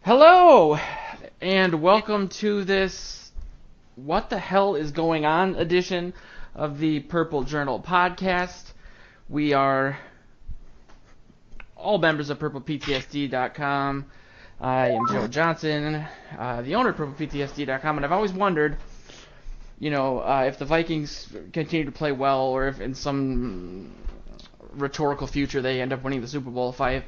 Hello, and welcome to this What the Hell is Going On edition of the Purple Journal podcast. We are all members of purplePTSD.com. I am Joe Johnson, the owner of purplePTSD.com, and I've always wondered, if the Vikings continue to play well, or if in some rhetorical future they end up winning the Super Bowl, if I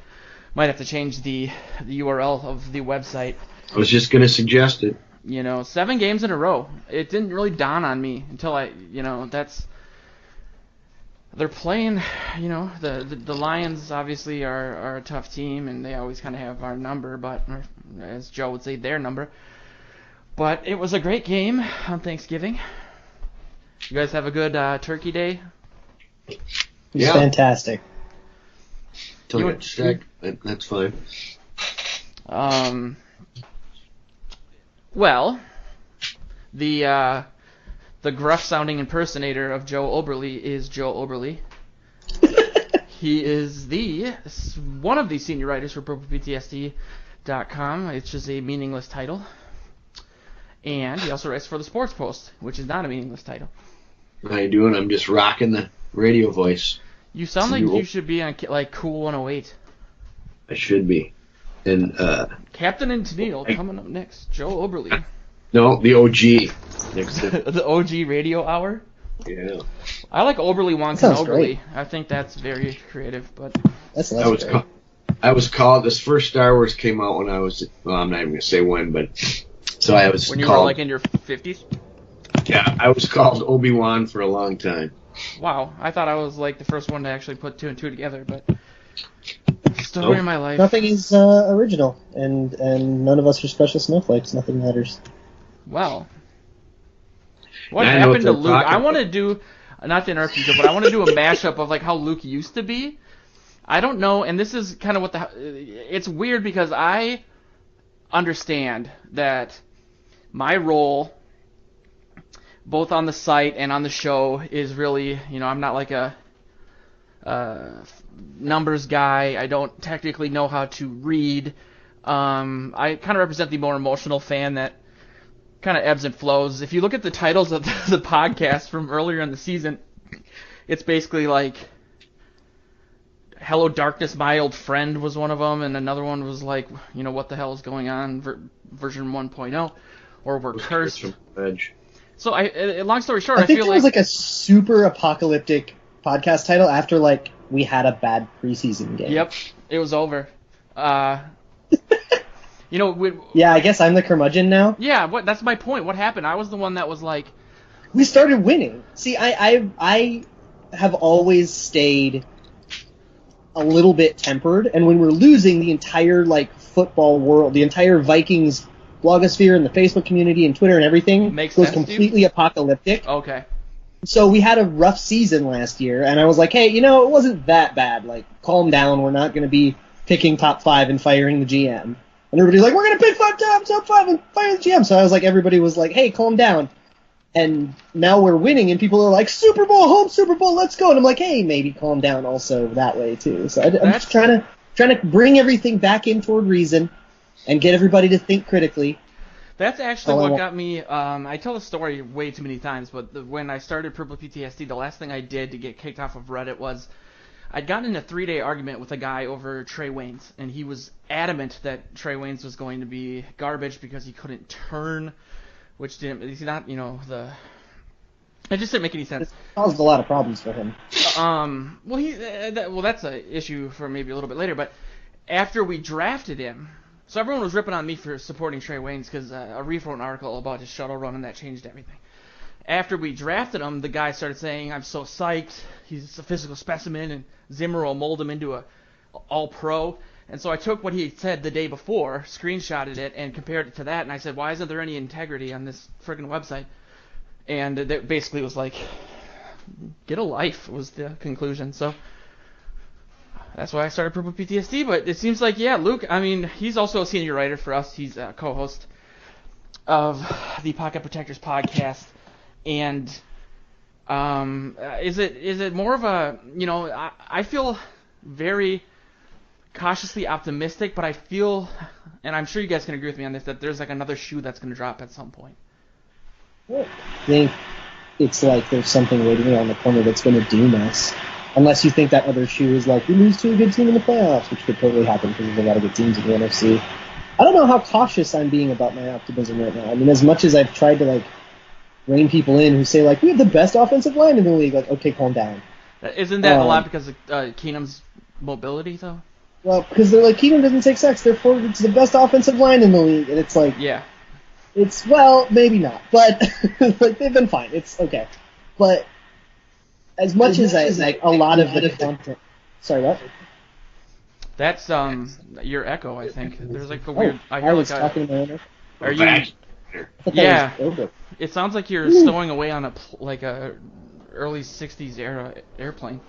might have to change the URL of the website. I was just going to suggest it. 7 games in a row. It didn't really dawn on me until they're playing, the Lions obviously are a tough team, and they always kind of have our number, or as Joe would say, their number. But it was a great game on Thanksgiving. You guys have a good Turkey Day? Yeah. Fantastic. Till I get sick, that's fine. Well, the gruff-sounding impersonator of Joe Oberle is Joe Oberle. He is one of the senior writers for purplePTSD.com, which is a meaningless title. And he also writes for the Sports Post, which is not a meaningless title. How you doing? I'm just rocking the radio voice. You sound like you should be on Cool 108. I should be. And Captain and Tennille coming up next. Joe Oberle. No, the OG. The OG radio hour? Yeah. I like Oberle Wonka Oberle. I think that's very creative, but I was called. This first Star Wars came out when I was. Well, I'm not even gonna say when, but so I was. When you called, were in your 50s? Yeah, I was called Obi-Wan for a long time. Wow, I thought I was the first one to actually put 2 and 2 together, but story of my life. Nothing is original, and none of us are special snowflakes. Nothing matters. Well, what happened to Luke? I want to do, not to interrupt you, but I want to do a mashup of how Luke used to be. I don't know, and this is kind of it's weird because I understand that my role, both on the site and on the show, is really, I'm not like a numbers guy. I don't technically know how to read. I kind of represent the more emotional fan that kind of ebbs and flows. If you look at the titles of the podcast from earlier in the season, it's basically Hello Darkness, My Old Friend was one of them, and another one was what the hell is going on, version 1.0, or We're Cursed. So, long story short, I feel it was a super apocalyptic podcast title after we had a bad preseason game. Yep, it was over. Yeah, I guess I'm the curmudgeon now. Yeah, that's my point. What happened? I was the one that was we started winning. See, I have always stayed a little bit tempered, and when we're losing, the entire football world, the entire Vikings blogosphere and the Facebook community and Twitter and everything goes completely apocalyptic. Okay. So we had a rough season last year, and I was like, hey, it wasn't that bad. Calm down. We're not going to be picking top 5 and firing the GM. And everybody's like, we're going to pick top 5 and fire the GM. So I was everybody was like, hey, calm down. And now we're winning, and people are like, Super Bowl, home Super Bowl, let's go. And I'm like, hey, maybe calm down also that way, too. So I'm just trying to bring everything back in toward reason and get everybody to think critically. That's actually what got me. I tell the story way too many times, but when I started Purple PTSD, the last thing I did to get kicked off of Reddit was I'd gotten in a 3-day argument with a guy over Trey Waynes, and he was adamant that Trey Waynes was going to be garbage because he couldn't turn, which didn't. He's not, it just didn't make any sense. It caused a lot of problems for him. That's an issue for maybe a little bit later. But after we drafted him. So everyone was ripping on me for supporting Trey Waynes because I wrote an article about his shuttle run, and that changed everything. After we drafted him, the guy started saying, I'm so psyched, he's a physical specimen, and Zimmer will mold him into a all-pro. And so I took what he said the day before, screenshotted it, and compared it to that, and I said, why isn't there any integrity on this friggin' website? And it basically was get a life was the conclusion. So that's why I started Purple PTSD, but it seems Luke, he's also a senior writer for us. He's a co-host of the Pocket Protectors podcast, and is it more of a, I feel very cautiously optimistic, but I feel, and I'm sure you guys can agree with me on this, that there's like another shoe that's going to drop at some point. I think it's like there's something waiting around the corner that's going to doom us. Unless you think that other shoe is like, we lose to a good team in the playoffs, which could totally happen because there's a lot of good teams in the NFC. I don't know how cautious I'm being about my optimism right now. I mean, as much as I've tried to, like, rein people in who say, like, we have the best offensive line in the league, like, okay, calm down. Isn't that a lot because of Keenum's mobility, though? Well, because they're like, Keenum doesn't take sacks, therefore it's the best offensive line in the league. And it's like, yeah. It's, well, maybe not. But, like, they've been fine. It's okay. But as much as I like a lot of the content. Sorry, what? That's your echo, I think. There's like a weird. I hear was like talking to my owner. Are you? Yeah. It sounds like you're stowing away on a early '60s era airplane.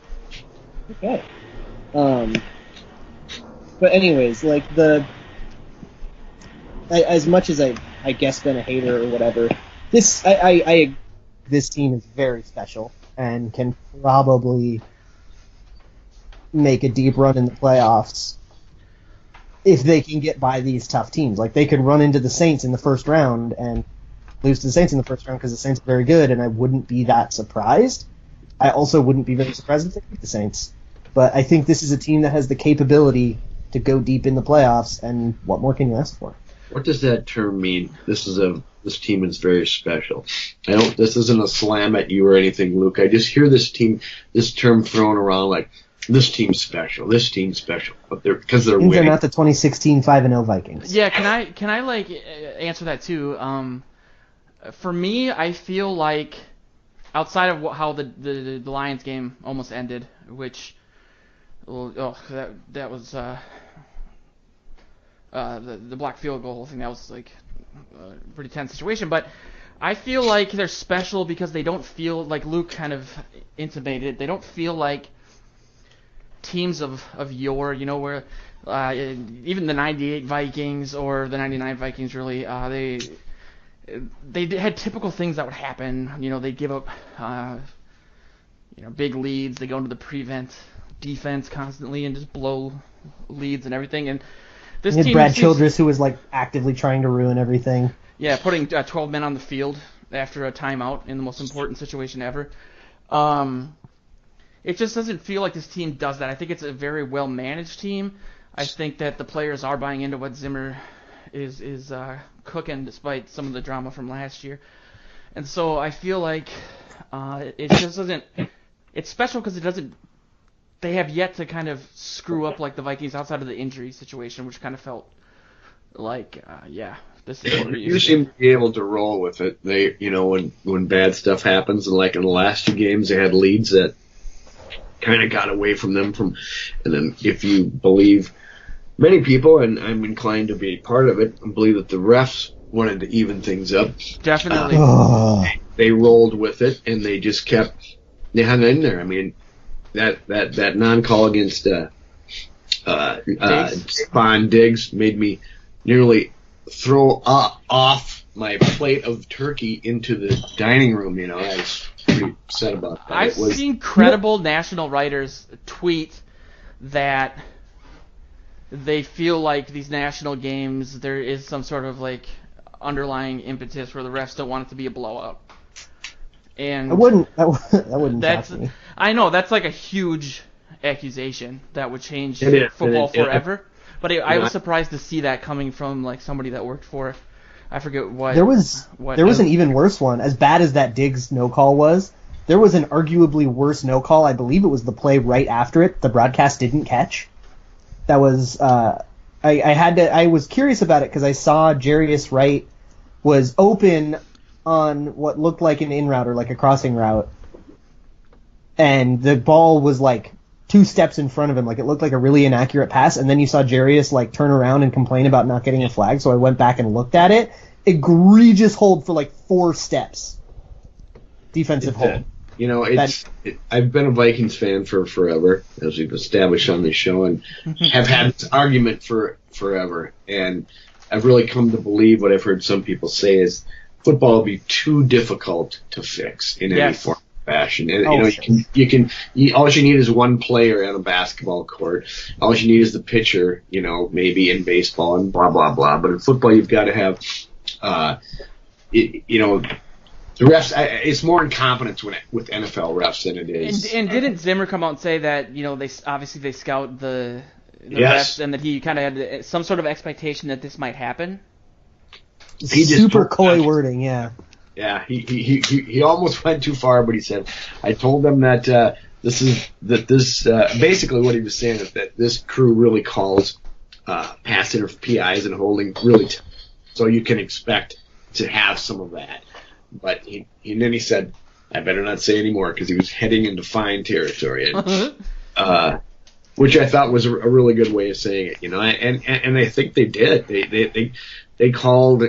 Okay. But anyways, like as much as I guess been a hater or whatever, this team is very special and can probably make a deep run in the playoffs if they can get by these tough teams. Like, they could run into the Saints in the first round and lose to the Saints in the first round because the Saints are very good, and I wouldn't be that surprised. I also wouldn't be very surprised if they beat the Saints. But I think this is a team that has the capability to go deep in the playoffs, and what more can you ask for? What does that term mean? This team is very special. This isn't a slam at you or anything, Luke. I just hear this term thrown around like, this team's special, but because they're winning. They're not the 2016 5-0 Vikings. Yeah, can I like answer that too? For me, I feel like outside of how the Lions game almost ended, which that was the blocked field goal thing, that was like a pretty tense situation, but I feel like they're special because they don't feel, like Luke kind of intimated, they don't feel like teams of yore, you know, where even the 98 Vikings or the 99 Vikings really, they had typical things that would happen. You know, they'd give up big leads, they go into the prevent defense constantly and just blow leads and everything. And this team, Brad Childress, who was like actively trying to ruin everything. Yeah, putting 12 men on the field after a timeout in the most important situation ever. It just doesn't feel like this team does that. I think it's a very well-managed team. I think that the players are buying into what Zimmer is cooking, despite some of the drama from last year. And so I feel like it just doesn't. It's special because it doesn't. They have yet to kind of screw up like the Vikings outside of the injury situation, which kind of felt like, this is what we're you seem to be able to roll with it. They, when bad stuff happens, and like in the last two games, they had leads that kind of got away from them and then if you believe many people, and I'm inclined to be part of it, believe that the refs wanted to even things up. Definitely. They rolled with it, and they just they hung in there. I mean, that non-call against Spawn Diggs made me nearly throw off my plate of turkey into the dining room. I was pretty upset about that. I've seen credible national writers tweet that they feel like these national games, there is some sort of like underlying impetus where the refs don't want it to be a blowout. And that wouldn't shock me. I know that's like a huge accusation that would change football forever. But I was surprised to see that coming from like somebody that worked for, I forget what. There was an even worse one. As bad as that Diggs no call was, there was an arguably worse no call. I believe it was the play right after it. The broadcast didn't catch. That was I was curious about it because I saw Jarius Wright was open on what looked like an in route or like a crossing route, and the ball was like 2 steps in front of him, like it looked like a really inaccurate pass, and then you saw Jarius like turn around and complain about not getting a flag, so I went back and looked at it. Egregious hold for like 4 steps. Defensive hold. I've been a Vikings fan for forever, as we've established on this show, and have had this argument for forever, and I've really come to believe what I've heard some people say is football will be too difficult to fix in any form. fashion. And, all you need is one player on a basketball court. All you need is the pitcher, maybe in baseball and blah, blah, blah. But in football, you've got to have, the refs. It's more incompetence with NFL refs than it is. And didn't Zimmer come out and say that, they scout the yes. refs and that he kind of had some sort of expectation that this might happen? Super coy wording, yeah. Yeah, he almost went too far, but he said, I told them that basically what he was saying is that this crew really calls pass PIs and holding really so you can expect to have some of that. But then he said, I better not say any more because he was heading into fine territory, and, which I thought was a really good way of saying it, and I think they did. They called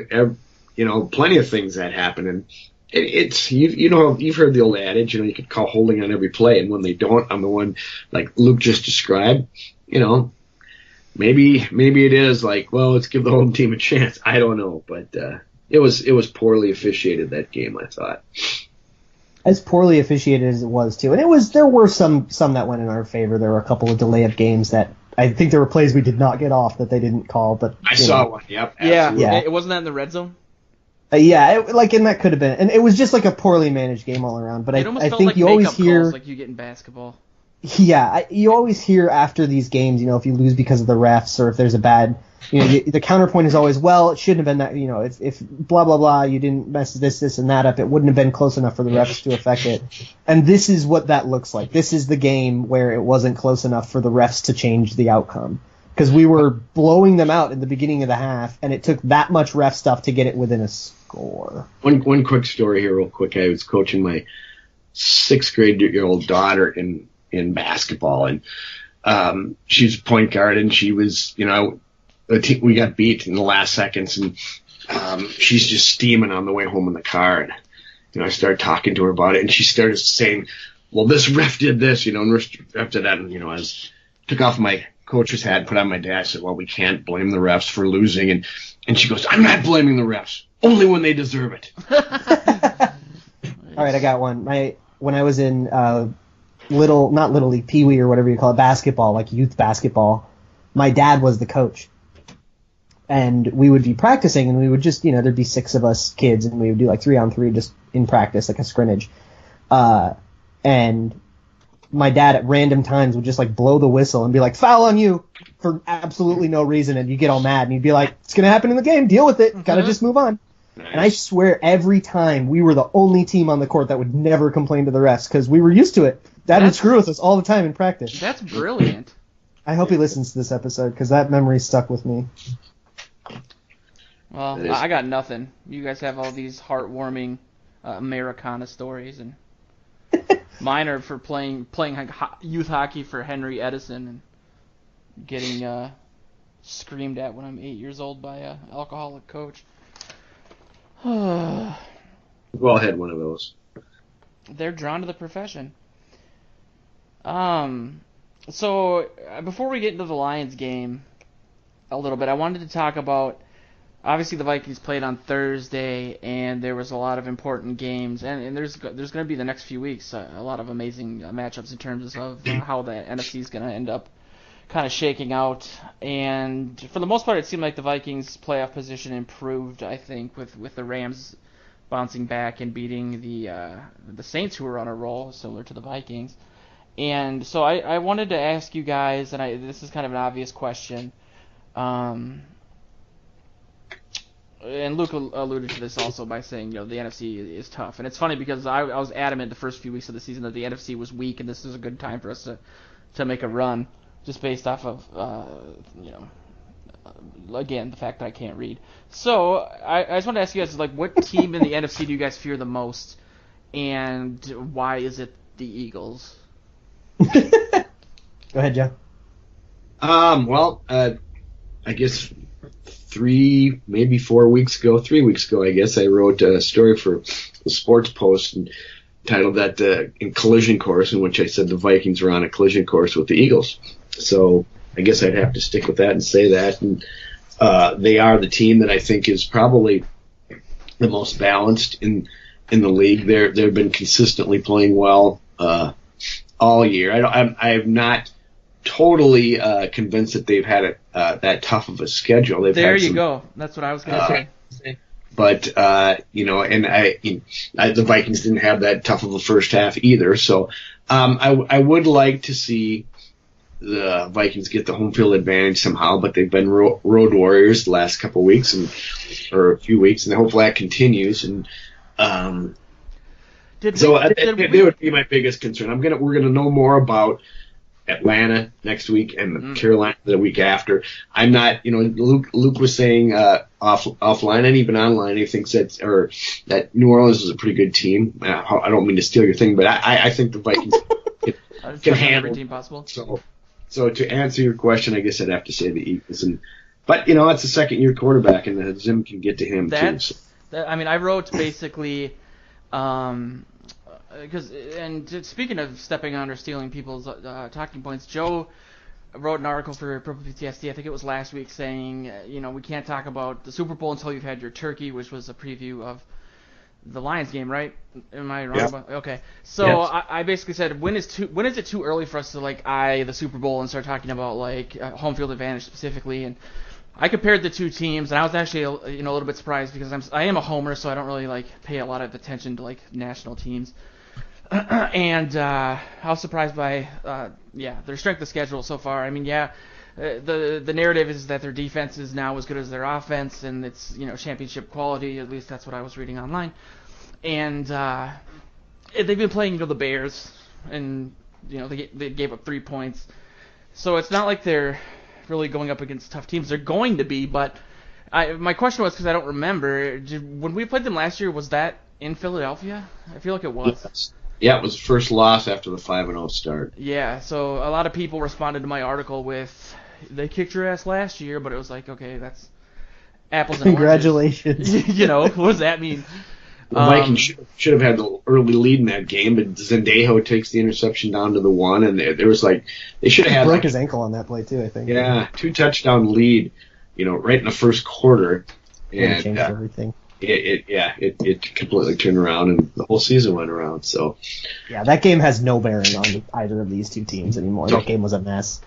plenty of things that happen, and you've heard the old adage, you could call holding on every play, and when they don't, on the one like Luke just described, maybe it is like, well, let's give the home team a chance. I don't know, but it was poorly officiated, that game, I thought. As poorly officiated as it was too, and there were some that went in our favor. There were a couple of delay of games that I think there were plays we did not get off that they didn't call, but I saw one. Yep. Absolutely. Yeah. It wasn't that in the red zone. And that could have been, and it was just like a poorly managed game all around. But I think like you always hear calls like you get in basketball. Yeah, you always hear after these games, if you lose because of the refs or if there's a bad, the counterpoint is always, well, it shouldn't have been that, if blah, blah, blah, you didn't mess this, and that up, it wouldn't have been close enough for the refs to affect it. And this is what that looks like. This is the game where it wasn't close enough for the refs to change the outcome. Because we were blowing them out in the beginning of the half, and it took that much ref stuff to get it within a score. One quick story here real quick. I was coaching my 6th grade-year-old daughter in basketball, and she's a point guard, and she was, we got beat in the last seconds, and she's just steaming on the way home in the car, and I started talking to her about it, and she started saying, well, this ref did this, and ref did that, and I took off my coach's hat, put on my dash, said, well, we can't blame the refs for losing, and she goes, I'm not blaming the refs, only when they deserve it. All right, I got one. When I was in not little league, peewee or whatever you call it, basketball, like youth basketball, my dad was the coach. And we would be practicing, and we would just, there'd be 6 of us kids, and we would do like 3-on-3 just in practice, like a scrimmage. And my dad at random times would just like blow the whistle and be like, foul on you, for absolutely no reason, and you get all mad, and you'd be like, it's going to happen in the game, deal with it, gotta just move on. Nice. And I swear every time we were the only team on the court that would never complain to the refs, because we were used to it. Dad would screw with us all the time in practice. That's brilliant. I hope he listens to this episode, because that memory stuck with me. Well, I got nothing. You guys have all these heartwarming Americana stories, and mine are for playing youth hockey for Henry Edison and getting screamed at when I'm 8 years old by an alcoholic coach. We've all had one of those. They're drawn to the profession. So before we get into the Lions game a little bit, I wanted to talk about, obviously the Vikings played on Thursday, and there was a lot of important games, and there's going to be the next few weeks a lot of amazing matchups in terms of how the NFC is going to end up kind of shaking out. And for the most part, it seemed like the Vikings' playoff position improved, I think, with the Rams bouncing back and beating the Saints, who were on a roll, similar to the Vikings. And so I wanted to ask you guys, and this is kind of an obvious question, and Luke alluded to this also by saying, the NFC is tough. And it's funny because I was adamant the first few weeks of the season that the NFC was weak, and this is a good time for us to make a run, just based off of, again, the fact that I can't read. So I just wanted to ask you guys, what team in the NFC do you guys fear the most, and why is it the Eagles? Go ahead, Joe. Well, I guess 3 weeks ago, I guess, I wrote a story for the Sports Post and titled that in collision course, in which I said the Vikings were on a collision course with the Eagles. So I guess I'd have to stick with that and say that. And they are the team that I think is probably the most balanced in in the league. They've been consistently playing well all year. I'm not totally convinced that they've had that tough of a schedule. There you go. That's what I was going to say. But and the Vikings didn't have that tough of a first half either. So I would like to see the Vikings get the home field advantage somehow, but they've been road warriors the last couple of weeks or a few weeks, and hopefully that continues. And they would be my biggest concern. We're gonna know more about Atlanta next week and Carolina the week after. I'm not, Luke was saying offline and even online, he thinks that New Orleans is a pretty good team. I don't mean to steal your thing, but I think the Vikings can handle every team possible. So to answer your question, I guess I'd have to say the Eagles. But it's a second-year quarterback, and Zim can get to him too. So. I wrote basically. And speaking of stepping on or stealing people's talking points, Joe wrote an article for purplePTSD, I think it was last week, saying, we can't talk about the Super Bowl until you've had your turkey, which was a preview of the Lions game, right? Am I wrong? Yeah. Okay. So yes. I basically said, when is it too early for us to eye the Super Bowl and start talking about home field advantage specifically? And I compared the two teams, and I was actually a little bit surprised because I am a homer, so I don't really pay a lot of attention to national teams. And I was surprised by their strength of schedule so far. The narrative is that their defense is now as good as their offense, and it's championship quality. At least that's what I was reading online. And they've been playing the Bears, and they gave up 3 points. So it's not like they're really going up against tough teams. They're going to be, but my question was, because I don't remember, when we played them last year, was that in Philadelphia? I feel like it was. Yes. Yeah, it was the first loss after the 5-0 start. Yeah, so a lot of people responded to my article with, they kicked your ass last year, but it was okay, that's apples and congratulations. What does that mean? The Vikings should have had the early lead in that game, but Zendejo takes the interception down to the 1, and there was they should have had... He broke his ankle on that play, too, I think. Yeah, 2-touchdown lead, right in the first quarter. And changed everything. It completely turned around, and the whole season went around. So, yeah, that game has no bearing on either of these two teams anymore. That game was a mess.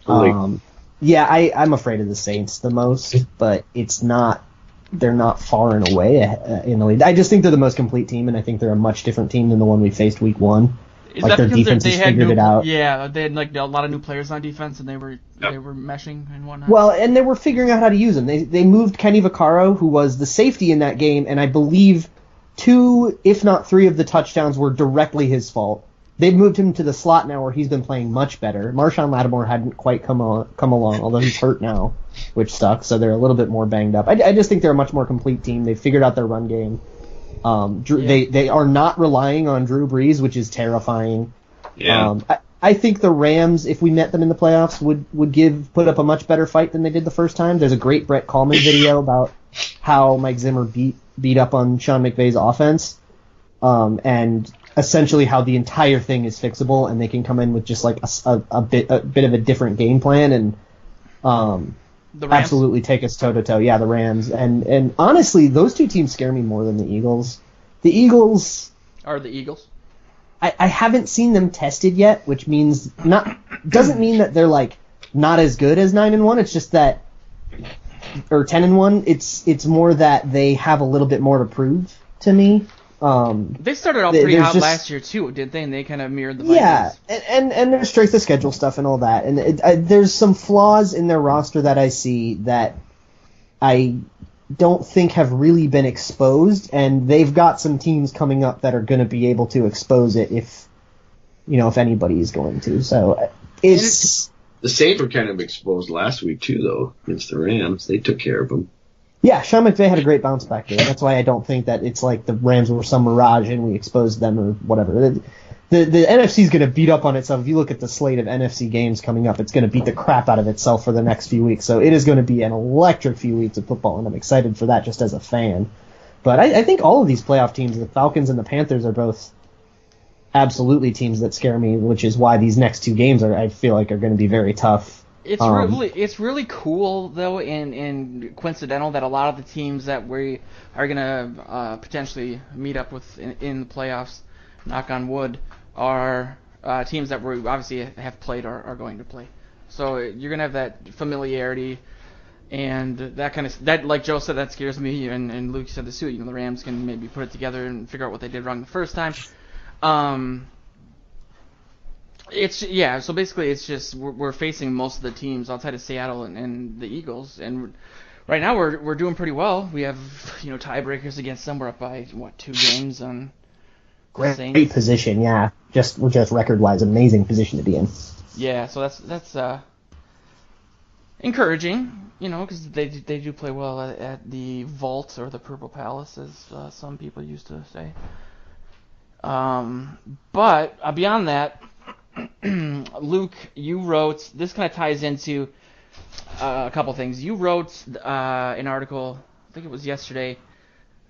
I'm afraid of the Saints the most, but it's not. They're not far and away in the lead. I just think they're the most complete team, and I think they're a much different team than the one we faced week 1. Is that their defense has figured it out. Yeah, they had a lot of new players on defense, and they were meshing and whatnot. Well, and they were figuring out how to use them. They moved Kenny Vaccaro, who was the safety in that game, and I believe 2, if not 3, of the touchdowns were directly his fault. They've moved him to the slot now, where he's been playing much better. Marshawn Lattimore hadn't quite come along, although he's hurt now, which sucks. So they're a little bit more banged up. I just think they're a much more complete team. They figured out their run game. They are not relying on Drew Brees, which is terrifying. Yeah. I think the Rams, if we met them in the playoffs, would put up a much better fight than they did the first time. There's a great Brett Kollmann video about how Mike Zimmer beat up on Sean McVay's offense, and essentially how the entire thing is fixable, and they can come in with just a bit of a different game plan and absolutely take us toe to toe. Yeah, the Rams, and honestly, those two teams scare me more than the Eagles. The Eagles are the Eagles. I haven't seen them tested yet, which means doesn't mean that they're not as good as 9-1. It's just that, or 10-1. It's more that they have a little bit more to prove to me. They started off pretty hot last year too, didn't they? And they kind of mirrored the Vikings. Yeah, and there's strength of schedule stuff and all that, and there's some flaws in their roster that I see that I don't think have really been exposed, and they've got some teams coming up that are going to be able to expose it if anybody is going to. So it's the Saints were kind of exposed last week too, though, against the Rams. They took care of them. Yeah, Sean McVay had a great bounce back game. That's why I don't think that it's like the Rams were some mirage and we exposed them or whatever. The NFC is going to beat up on itself. If you look at the slate of NFC games coming up, it's going to beat the crap out of itself for the next few weeks. So it is going to be an electric few weeks of football, and I'm excited for that just as a fan. But I think all of these playoff teams, the Falcons and the Panthers, are both absolutely teams that scare me, which is why these next two games I feel like are going to be very tough. It's really cool though, and coincidental that a lot of the teams that we are gonna potentially meet up with in the playoffs, knock on wood, are teams that we obviously have played or are going to play. So you're gonna have that familiarity, and that kind of that, like Joe said, that scares me, and Luke said this too. The Rams can maybe put it together and figure out what they did wrong the first time. So basically it's just we're facing most of the teams outside of Seattle and the Eagles, and right now we're doing pretty well. We have tiebreakers against them. We're up by 2 games on great position, yeah. Just record wise, amazing position to be in. Yeah, so that's encouraging, because they do play well at the Vault or the Purple Palace, as some people used to say. But beyond that, Luke, you wrote, this kind of ties into a couple things. You wrote an article, I think it was yesterday,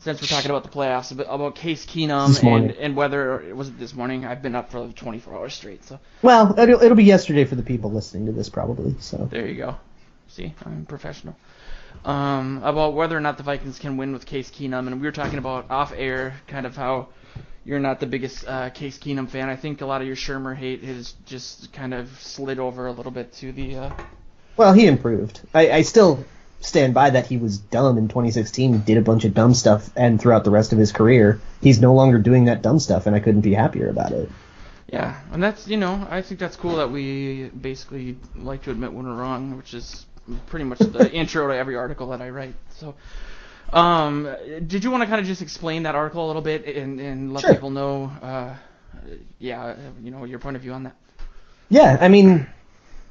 since we're talking about the playoffs, about Case Keenum and whether, was it this morning? I've been up for 24 hours straight. So. Well, it'll be yesterday for the people listening to this probably. So there you go. See, I'm professional. About whether or not the Vikings can win with Case Keenum, and we were talking about off air kind of how you're not the biggest Case Keenum fan. I think a lot of your Shermer hate has just kind of slid over a little bit to the... Well, he improved. I still stand by that he was dumb in 2016, did a bunch of dumb stuff, and throughout the rest of his career, he's no longer doing that dumb stuff, and I couldn't be happier about it. Yeah, and that's, I think that's cool that we basically like to admit when we're wrong, which is pretty much the intro to every article that I write. So... did you want to kind of just explain that article a little bit and let people know, your point of view on that? Yeah, I mean,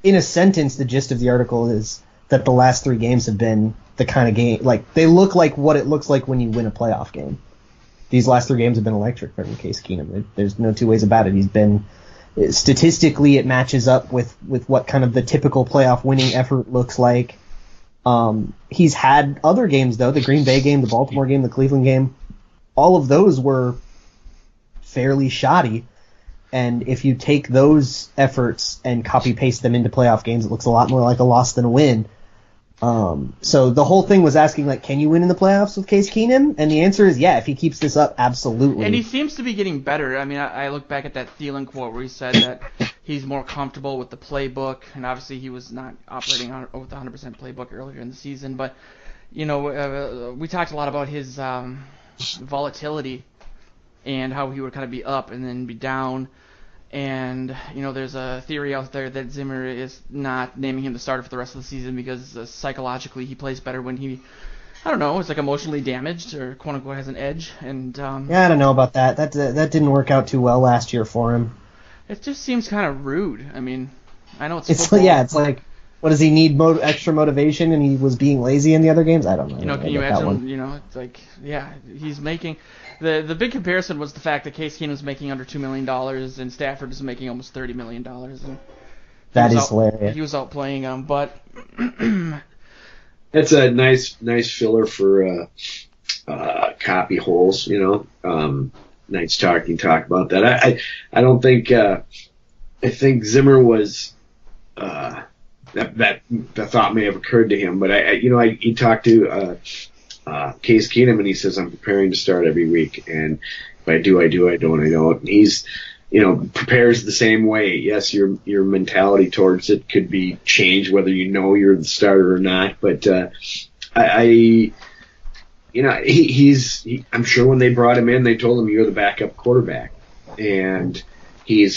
in a sentence, the gist of the article is that the last 3 games have been the kind of game, like, they look like what it looks like when you win a playoff game. These last 3 games have been electric for Case Keenum. There's no two ways about it. He's been, statistically, it matches up with what kind of the typical playoff winning effort looks like. He's had other games, though, the Green Bay game, the Baltimore game, the Cleveland game. All of those were fairly shoddy. And if you take those efforts and copy-paste them into playoff games, it looks a lot more like a loss than a win. So the whole thing was asking, can you win in the playoffs with Case Keenum? And the answer is, yeah, if he keeps this up, absolutely. And he seems to be getting better. I mean, I look back at that Thielen quote where he said that he's more comfortable with the playbook, and obviously he was not operating with the 100% playbook earlier in the season. But, we talked a lot about his volatility and how he would kind of be up and then be down. And, there's a theory out there that Zimmer is not naming him the starter for the rest of the season because psychologically he plays better when he, is emotionally damaged or quote-unquote has an edge. And yeah, I don't know about that. That didn't work out too well last year for him. It just seems kind of rude. I mean, I know it's football. Yeah, it's like, what does he need extra motivation and he was being lazy in the other games? I don't know. Can you imagine, it's like, yeah, he's making... The big comparison was the fact that Case Keenum was making under $2 million and Stafford is making almost $30 million. And that is hilarious. He was out playing them, but... That's a nice filler for copy holes, Nice talk about that. I don't think... I think Zimmer was... that thought may have occurred to him, but he talked to... Case Keenum, and he says, I'm preparing to start every week, and if I do, I do, I don't, I don't. And he's, prepares the same way. Yes, your mentality towards it could be changed, whether you're the starter or not, but I'm sure when they brought him in, they told him you're the backup quarterback, and he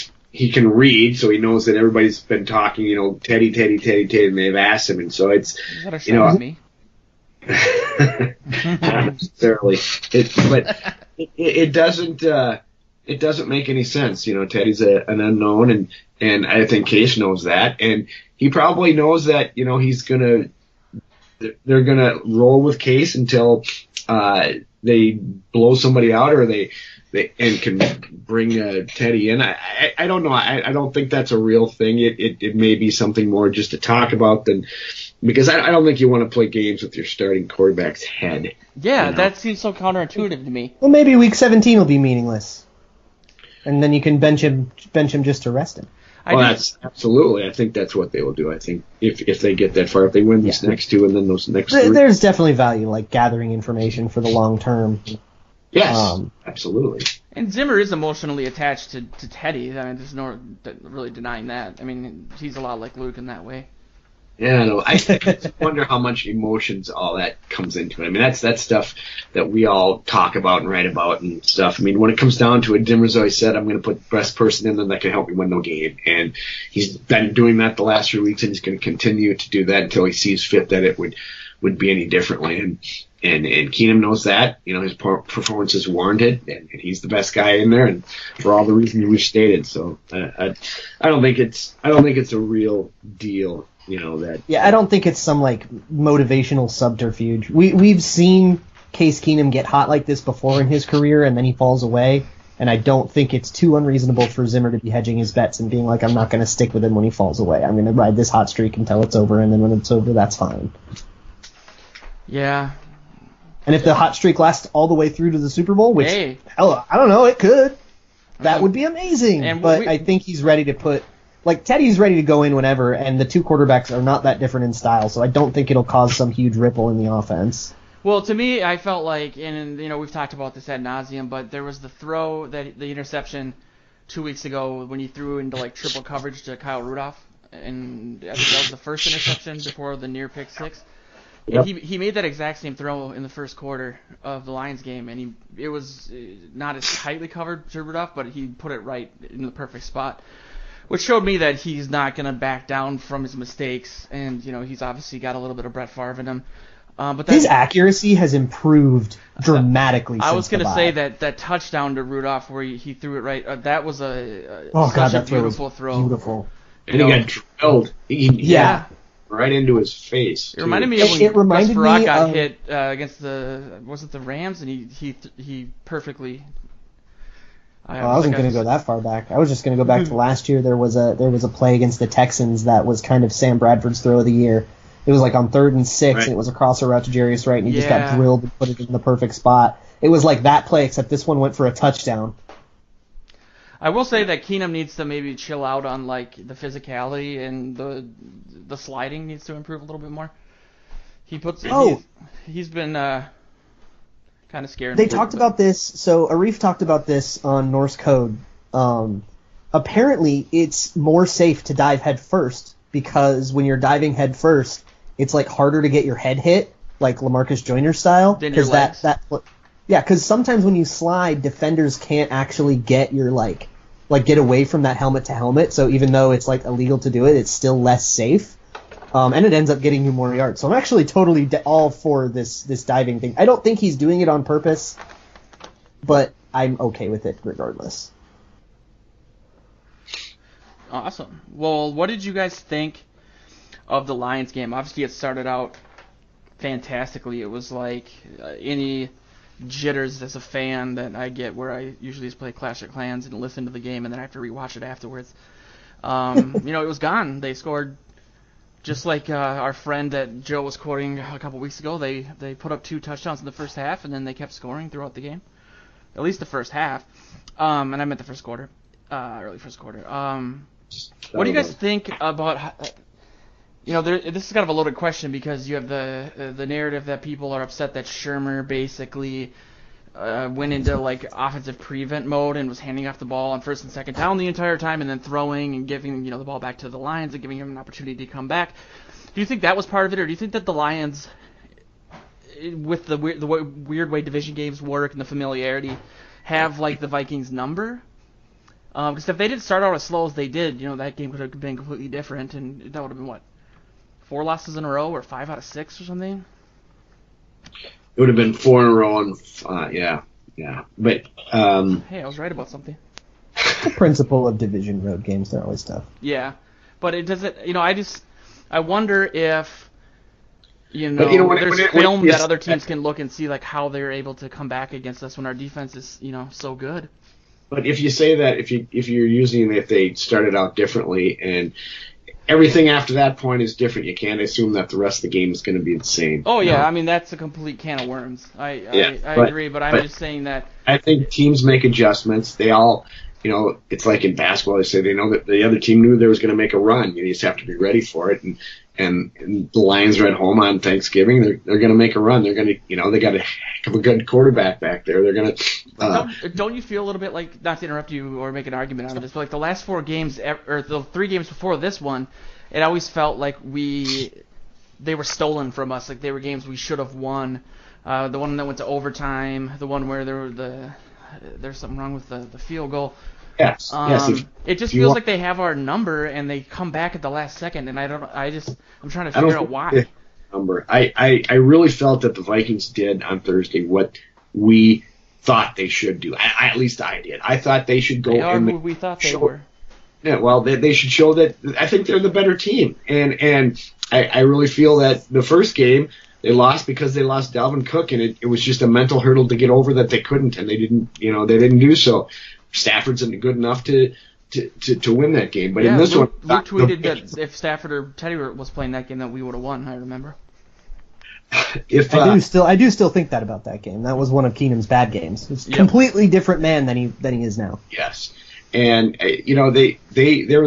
can read, so he knows that everybody's been talking, Teddy, and they've asked him, and so it's, me. Not necessarily, but it doesn't make any sense. Teddy's an unknown, and I think Case knows that, and he probably knows that they're gonna roll with Case until they blow somebody out or they can bring Teddy in. I don't know. I don't think that's a real thing. It may be something more just to talk about than. Because I don't think you want to play games with your starting quarterback's head. Yeah, that seems so counterintuitive to me. Well, maybe Week 17 will be meaningless, and then you can bench him just to rest him. That's absolutely. I think that's what they will do. I think if they get that far, if they win these next two and then those next three. There's definitely value, like gathering information for the long term. Yes, absolutely. And Zimmer is emotionally attached to Teddy. I mean, there's no really denying that. I mean, he's a lot like Luke in that way. Yeah, no, I just wonder how much emotions all that comes into it. I mean, that's stuff that we all talk about and write about and stuff. I mean, when it comes down to it, Dimmer's always said, I'm going to put the best person in there that can help me win the game. And he's been doing that the last few weeks, and he's going to continue to do that until he sees fit that it would be any differently. And Keenum knows that. You know, his performance is warranted, and he's the best guy in there, and for all the reasons we've stated. So I don't think it's a real deal. You know that. Yeah, I don't think it's some like motivational subterfuge. We've seen Case Keenum get hot like this before in his career, and then he falls away. And I don't think it's too unreasonable for Zimmer to be hedging his bets and being like, I'm not going to stick with him when he falls away. I'm going to ride this hot streak until it's over, and then when it's over, that's fine. Yeah. And if the hot streak lasts all the way through to the Super Bowl, which hell, I don't know, it could. That would be amazing. But I think he's ready to put. Like, Teddy's ready to go in whenever, and the two quarterbacks are not that different in style, so I don't think it'll cause some huge ripple in the offense. Well, to me, I felt like, and you know, we've talked about this ad nauseum, but there was the interception 2 weeks ago when he threw into like triple coverage to Kyle Rudolph, and I think that was the first interception before the near pick six. Yep. And he made that exact same throw in the first quarter of the Lions game, and it was not as tightly covered to Rudolph, but he put it right in the perfect spot. Which showed me that he's not going to back down from his mistakes, and you know he's obviously got a little bit of Brett Favre in him. But his accuracy has improved dramatically. I was going to say that touchdown to Rudolph where he threw it right. That was a beautiful throw. Beautiful. And he got drilled. Yeah. Right into his face. It reminded me of when Russ Farag got hit against the Rams, and he perfectly. I wasn't going to go that far back. I was just going to go back to last year. There was a play against the Texans that was kind of Sam Bradford's throw of the year. It was like on 3rd and 6, right. And it was a crosser route to Jarius Wright, and he just got drilled and put it in the perfect spot. It was like that play, except this one went for a touchdown. I will say that Keenum needs to maybe chill out on like the physicality, and the sliding needs to improve a little bit more. He's been kind of scared. They talked about this. So Arif talked about this on Norse Code. Apparently, it's more safe to dive head first because when you're diving head first, it's like harder to get your head hit, like LaMarcus Joyner style. Because because sometimes when you slide, defenders can't actually get your like get away from that helmet to helmet. So even though it's like illegal to do it, it's still less safe. And it ends up getting you more yards. So I'm actually totally all for this diving thing. I don't think he's doing it on purpose, but I'm okay with it regardless. Awesome. Well, what did you guys think of the Lions game? Obviously, it started out fantastically. It was like any jitters as a fan that I get where I usually just play Clash of Clans and listen to the game, and then I have to rewatch it afterwards. It was gone. They scored. Just like our friend that Joe was quoting a couple weeks ago, they put up 2 touchdowns in the first half, and then they kept scoring throughout the game. At least the first half. And I meant the first quarter. Early first quarter. What do you guys think about... this is kind of a loaded question because you have the narrative that people are upset that Shermer basically went into like offensive prevent mode and was handing off the ball on 1st and 2nd down the entire time, and then throwing and giving the ball back to the Lions and giving them an opportunity to come back. Do you think that was part of it, or do you think that the Lions, with the weird way division games work and the familiarity, have like the Vikings number? Because if they didn't start out as slow as they did, that game could have been completely different, and that would have been what, 4 losses in a row or 5 out of 6 or something? It would have been 4 in a row, and yeah. But hey, I was right about something. The principle of division road games, they're always tough. Yeah, but it doesn't. I wonder if there's film that other teams can look and see like how they're able to come back against us when our defense is so good. But if you say that, if you're using if they started out differently and everything after that point is different, you can't assume that the rest of the game is going to be the same. Oh yeah, I mean that's a complete can of worms. I agree, but I'm just saying that I think teams make adjustments. They all it's like in basketball, they say they know that the other team knew they was going to make a run. You just have to be ready for it. And the Lions are at home on Thanksgiving. They're going to make a run. They're going to, they got a heck of a good quarterback back there. They're going to. Don't you feel a little bit like, not to interrupt you or make an argument on this, but like the last 4 games, or the 3 games before this one, it always felt like they were stolen from us. Like they were games we should have won. The one that went to overtime, the one where there's something wrong with the field goal. Yes. It just feels like they have our number and they come back at the last second, and I'm trying to figure out why. Number. I really felt that the Vikings did on Thursday what we thought they should do. At least I did. I thought they should go. They are who we thought they were. Yeah, well, they should show that. I think they're the better team, and I really feel that the first game they lost because they lost Dalvin Cook, and it was just a mental hurdle to get over that they couldn't, and they didn't do so. Stafford's good enough to win that game, but in this Luke one, tweeted that if Stafford or Teddy was playing that game, that we would have won. I remember. I do still think that about that game. That was one of Keenum's bad games. It's a completely different man than he is now. Yes, and they were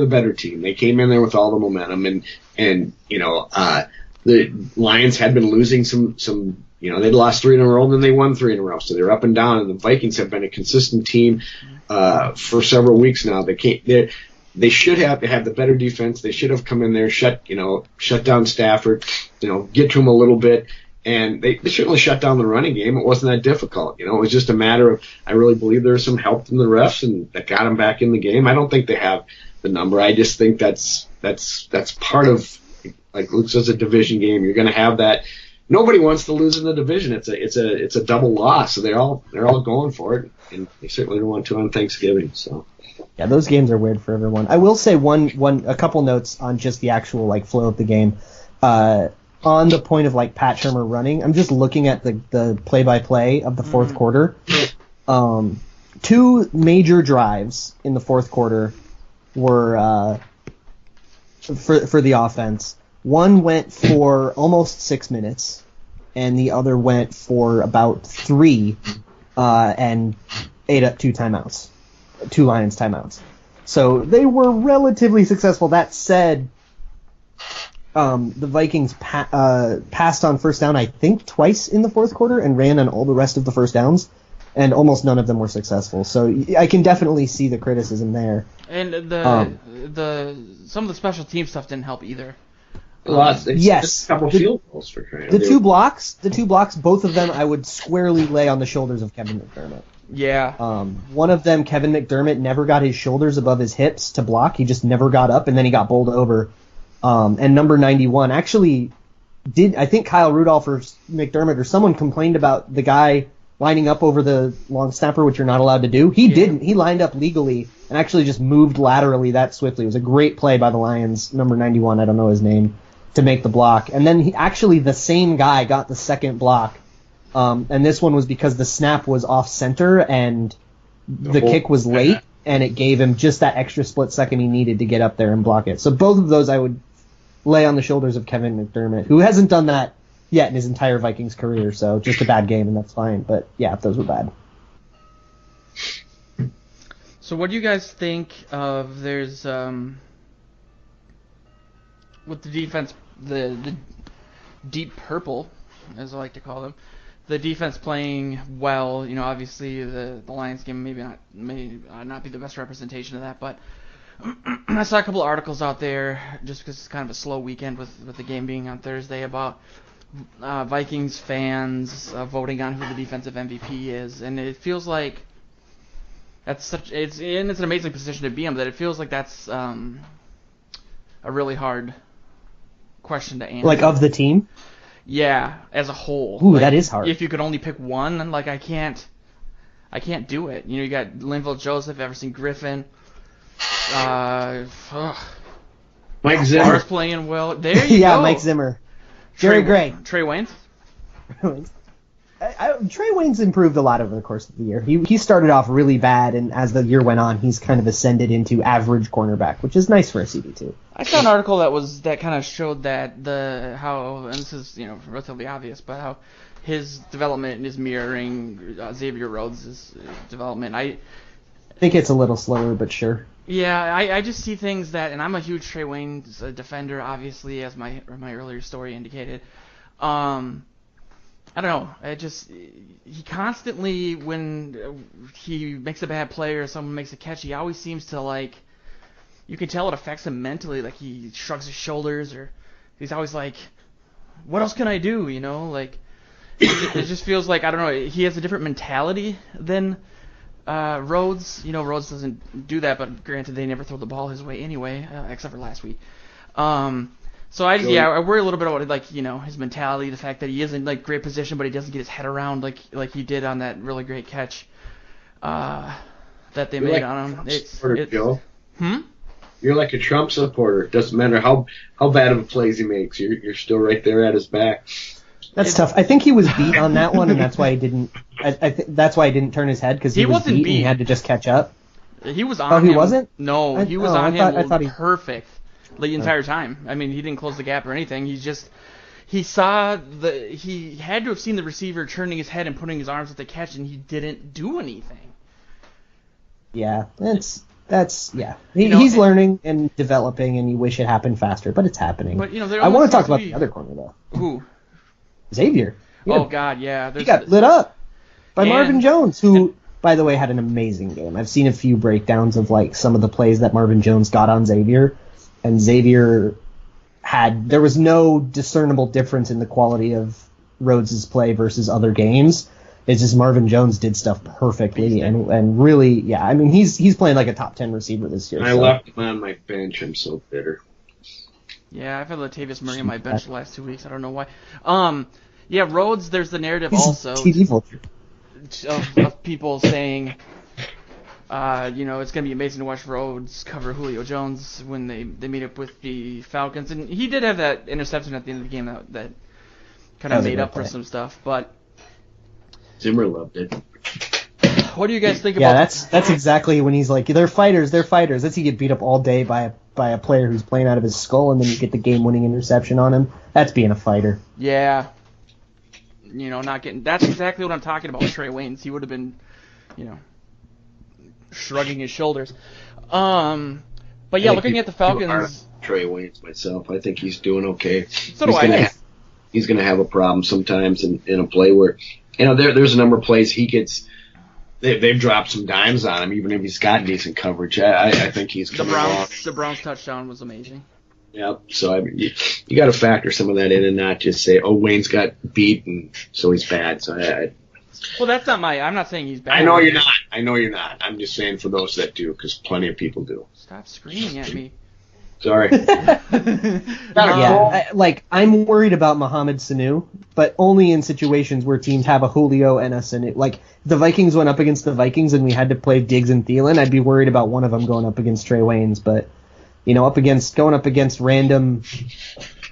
the better team. They came in there with all the momentum, and the Lions had been losing some. They'd lost 3 in a row, and then they won 3 in a row, so they're up and down. And the Vikings have been a consistent team for several weeks now. They should have the better defense. They should have come in there, shut down Stafford, get to him a little bit, and they certainly shut down the running game. It wasn't that difficult. It was just a matter of, I really believe there was some help from the refs, and that got them back in the game. I don't think they have the number. I just think that's part of, like Luke says, a division game. You're going to have that. Nobody wants to lose in the division. It's a double loss, so they're all going for it, and they certainly don't want to on Thanksgiving. So yeah, those games are weird for everyone. I will say a couple notes on just the actual flow of the game. On the point of Pat Shurmur running, I'm just looking at the play-by-play of the fourth quarter. 2 major drives in the fourth quarter were for the offense. One went for almost 6 minutes, and the other went for about 3, and ate up 2 timeouts, 2 Lions timeouts. So they were relatively successful. That said, the Vikings passed on first down, I think, twice in the fourth quarter, and ran on all the rest of the first downs, and almost none of them were successful. So I can definitely see the criticism there. And some of the special team stuff didn't help either. Yes. A couple field goals for crying. The two blocks, both of them I would squarely lay on the shoulders of Kevin McDermott. Yeah. One of them, Kevin McDermott never got his shoulders above his hips to block. He just never got up, and then he got bowled over. And number 91 actually did, I think Kyle Rudolph or McDermott or someone complained about the guy lining up over the long snapper, which you're not allowed to do. He didn't. He lined up legally and actually just moved laterally that swiftly. It was a great play by the Lions, number 91, I don't know his name, to make the block. And then the same guy got the second block. And this one was because the snap was off center and the kick was late, and it gave him just that extra split second he needed to get up there and block it. So both of those I would lay on the shoulders of Kevin McDermott, who hasn't done that yet in his entire Vikings career. So just a bad game, and that's fine. But yeah, those were bad. So what do you guys think of with the defense, the deep purple, as I like to call them, the defense playing well? Obviously the Lions game may not be the best representation of that, but I saw a couple of articles out there, just because it's kind of a slow weekend with the game being on Thursday, about Vikings fans voting on who the defensive MVP is, and it feels like it's an amazing position to be in, but it feels like that's a really hard question to answer. Of the team? Yeah, as a whole. Ooh, that is hard. If you could only pick one, then I can't do it. You got Linval Joseph, Everson Griffin, Mike Zimmer's playing well. There you go. go. Mike Zimmer. Jerry Gray. Trey Waynes. Trey Waynes improved a lot over the course of the year. He started off really bad, and as the year went on, he's kind of ascended into average cornerback, which is nice for a CB2. I saw an article that kind of showed that and this is relatively obvious, but how his development is mirroring Xavier Rhodes' development. think it's a little slower, but sure. Yeah, I just see things that, and I'm a huge Trey Waynes defender, obviously, as my earlier story indicated. I don't know. He constantly, when he makes a bad play or someone makes a catch, he always seems to, like, you can tell it affects him mentally. Like, he shrugs his shoulders, or he's always like, what else can I do, you know? Like, it just feels like, I don't know, he has a different mentality than Rhodes. You know, Rhodes doesn't do that, but granted, they never throw the ball his way anyway, except for last week. So I worry a little bit about, like, you know, his mentality, the fact that he is in, like, great position, but he doesn't get his head around like he did on that really great catch that they made on him. Joe. You're like a Trump supporter. It doesn't matter how bad of a plays he makes. You're still right there at his back. That's tough. I think he was beat on that one, and that's why he didn't. That's why he didn't turn his head, because he was wasn't beat and he had to just catch up. He was on. Oh, he him. wasn't? No, he was on him. I thought he perfect the entire time. I mean, he didn't close the gap or anything. He had to have seen the receiver turning his head and putting his arms at the catch, and he didn't do anything. Yeah, He's learning and developing, and you wish it happened faster, but it's happening. But, you know, I want to talk about the other corner, though. Who? Xavier. Yeah. Oh, God, yeah. He got lit up by Marvin Jones, who, by the way, had an amazing game. I've seen a few breakdowns of, like, some of the plays that Marvin Jones got on Xavier, and Xavier there was no discernible difference in the quality of Rhodes' play versus other games. It's just Marvin Jones did stuff perfectly and really, yeah. I mean, he's playing like a top 10 receiver this year. I left him on my bench. I'm so bitter. Yeah, I've had Latavius Murray on my bench the last 2 weeks. I don't know why. Yeah, Rhodes. There's the narrative also of people saying, you know, it's gonna be amazing to watch Rhodes cover Julio Jones when they meet up with the Falcons, and he did have that interception at the end of the game that kind of made up for some stuff, but. Zimmer loved it. What do you guys think about? Yeah, that's exactly when he's like, they're fighters. That's you get beat up all day by a player who's playing out of his skull, and then you get the game-winning interception on him. That's being a fighter. Yeah. You know, that's exactly what I'm talking about with Trey Waynes. He would have been, you know, shrugging his shoulders. But yeah, looking at the Falcons. Trey Waynes myself, I think he's doing okay. So do I. He's going to have a problem sometimes in a play where, you know, there's a number of plays he gets. They've dropped some dimes on him, even if he's got decent coverage. I think he's coming along. The Browns touchdown was amazing. Yep. So I mean, you got to factor some of that in and not just say, "Oh, Wayne's got beat, and so he's bad." So well, that's not I'm not saying he's bad. I know you're not. I'm just saying for those that do, because plenty of people do. Stop screaming at me. Sorry. I'm worried about Mohamed Sanu, but only in situations where teams have a Julio and a Sanu. Like, the Vikings went up against the Vikings and we had to play Diggs and Thielen, I'd be worried about one of them going up against Trey Waynes, but, you know, going up against random,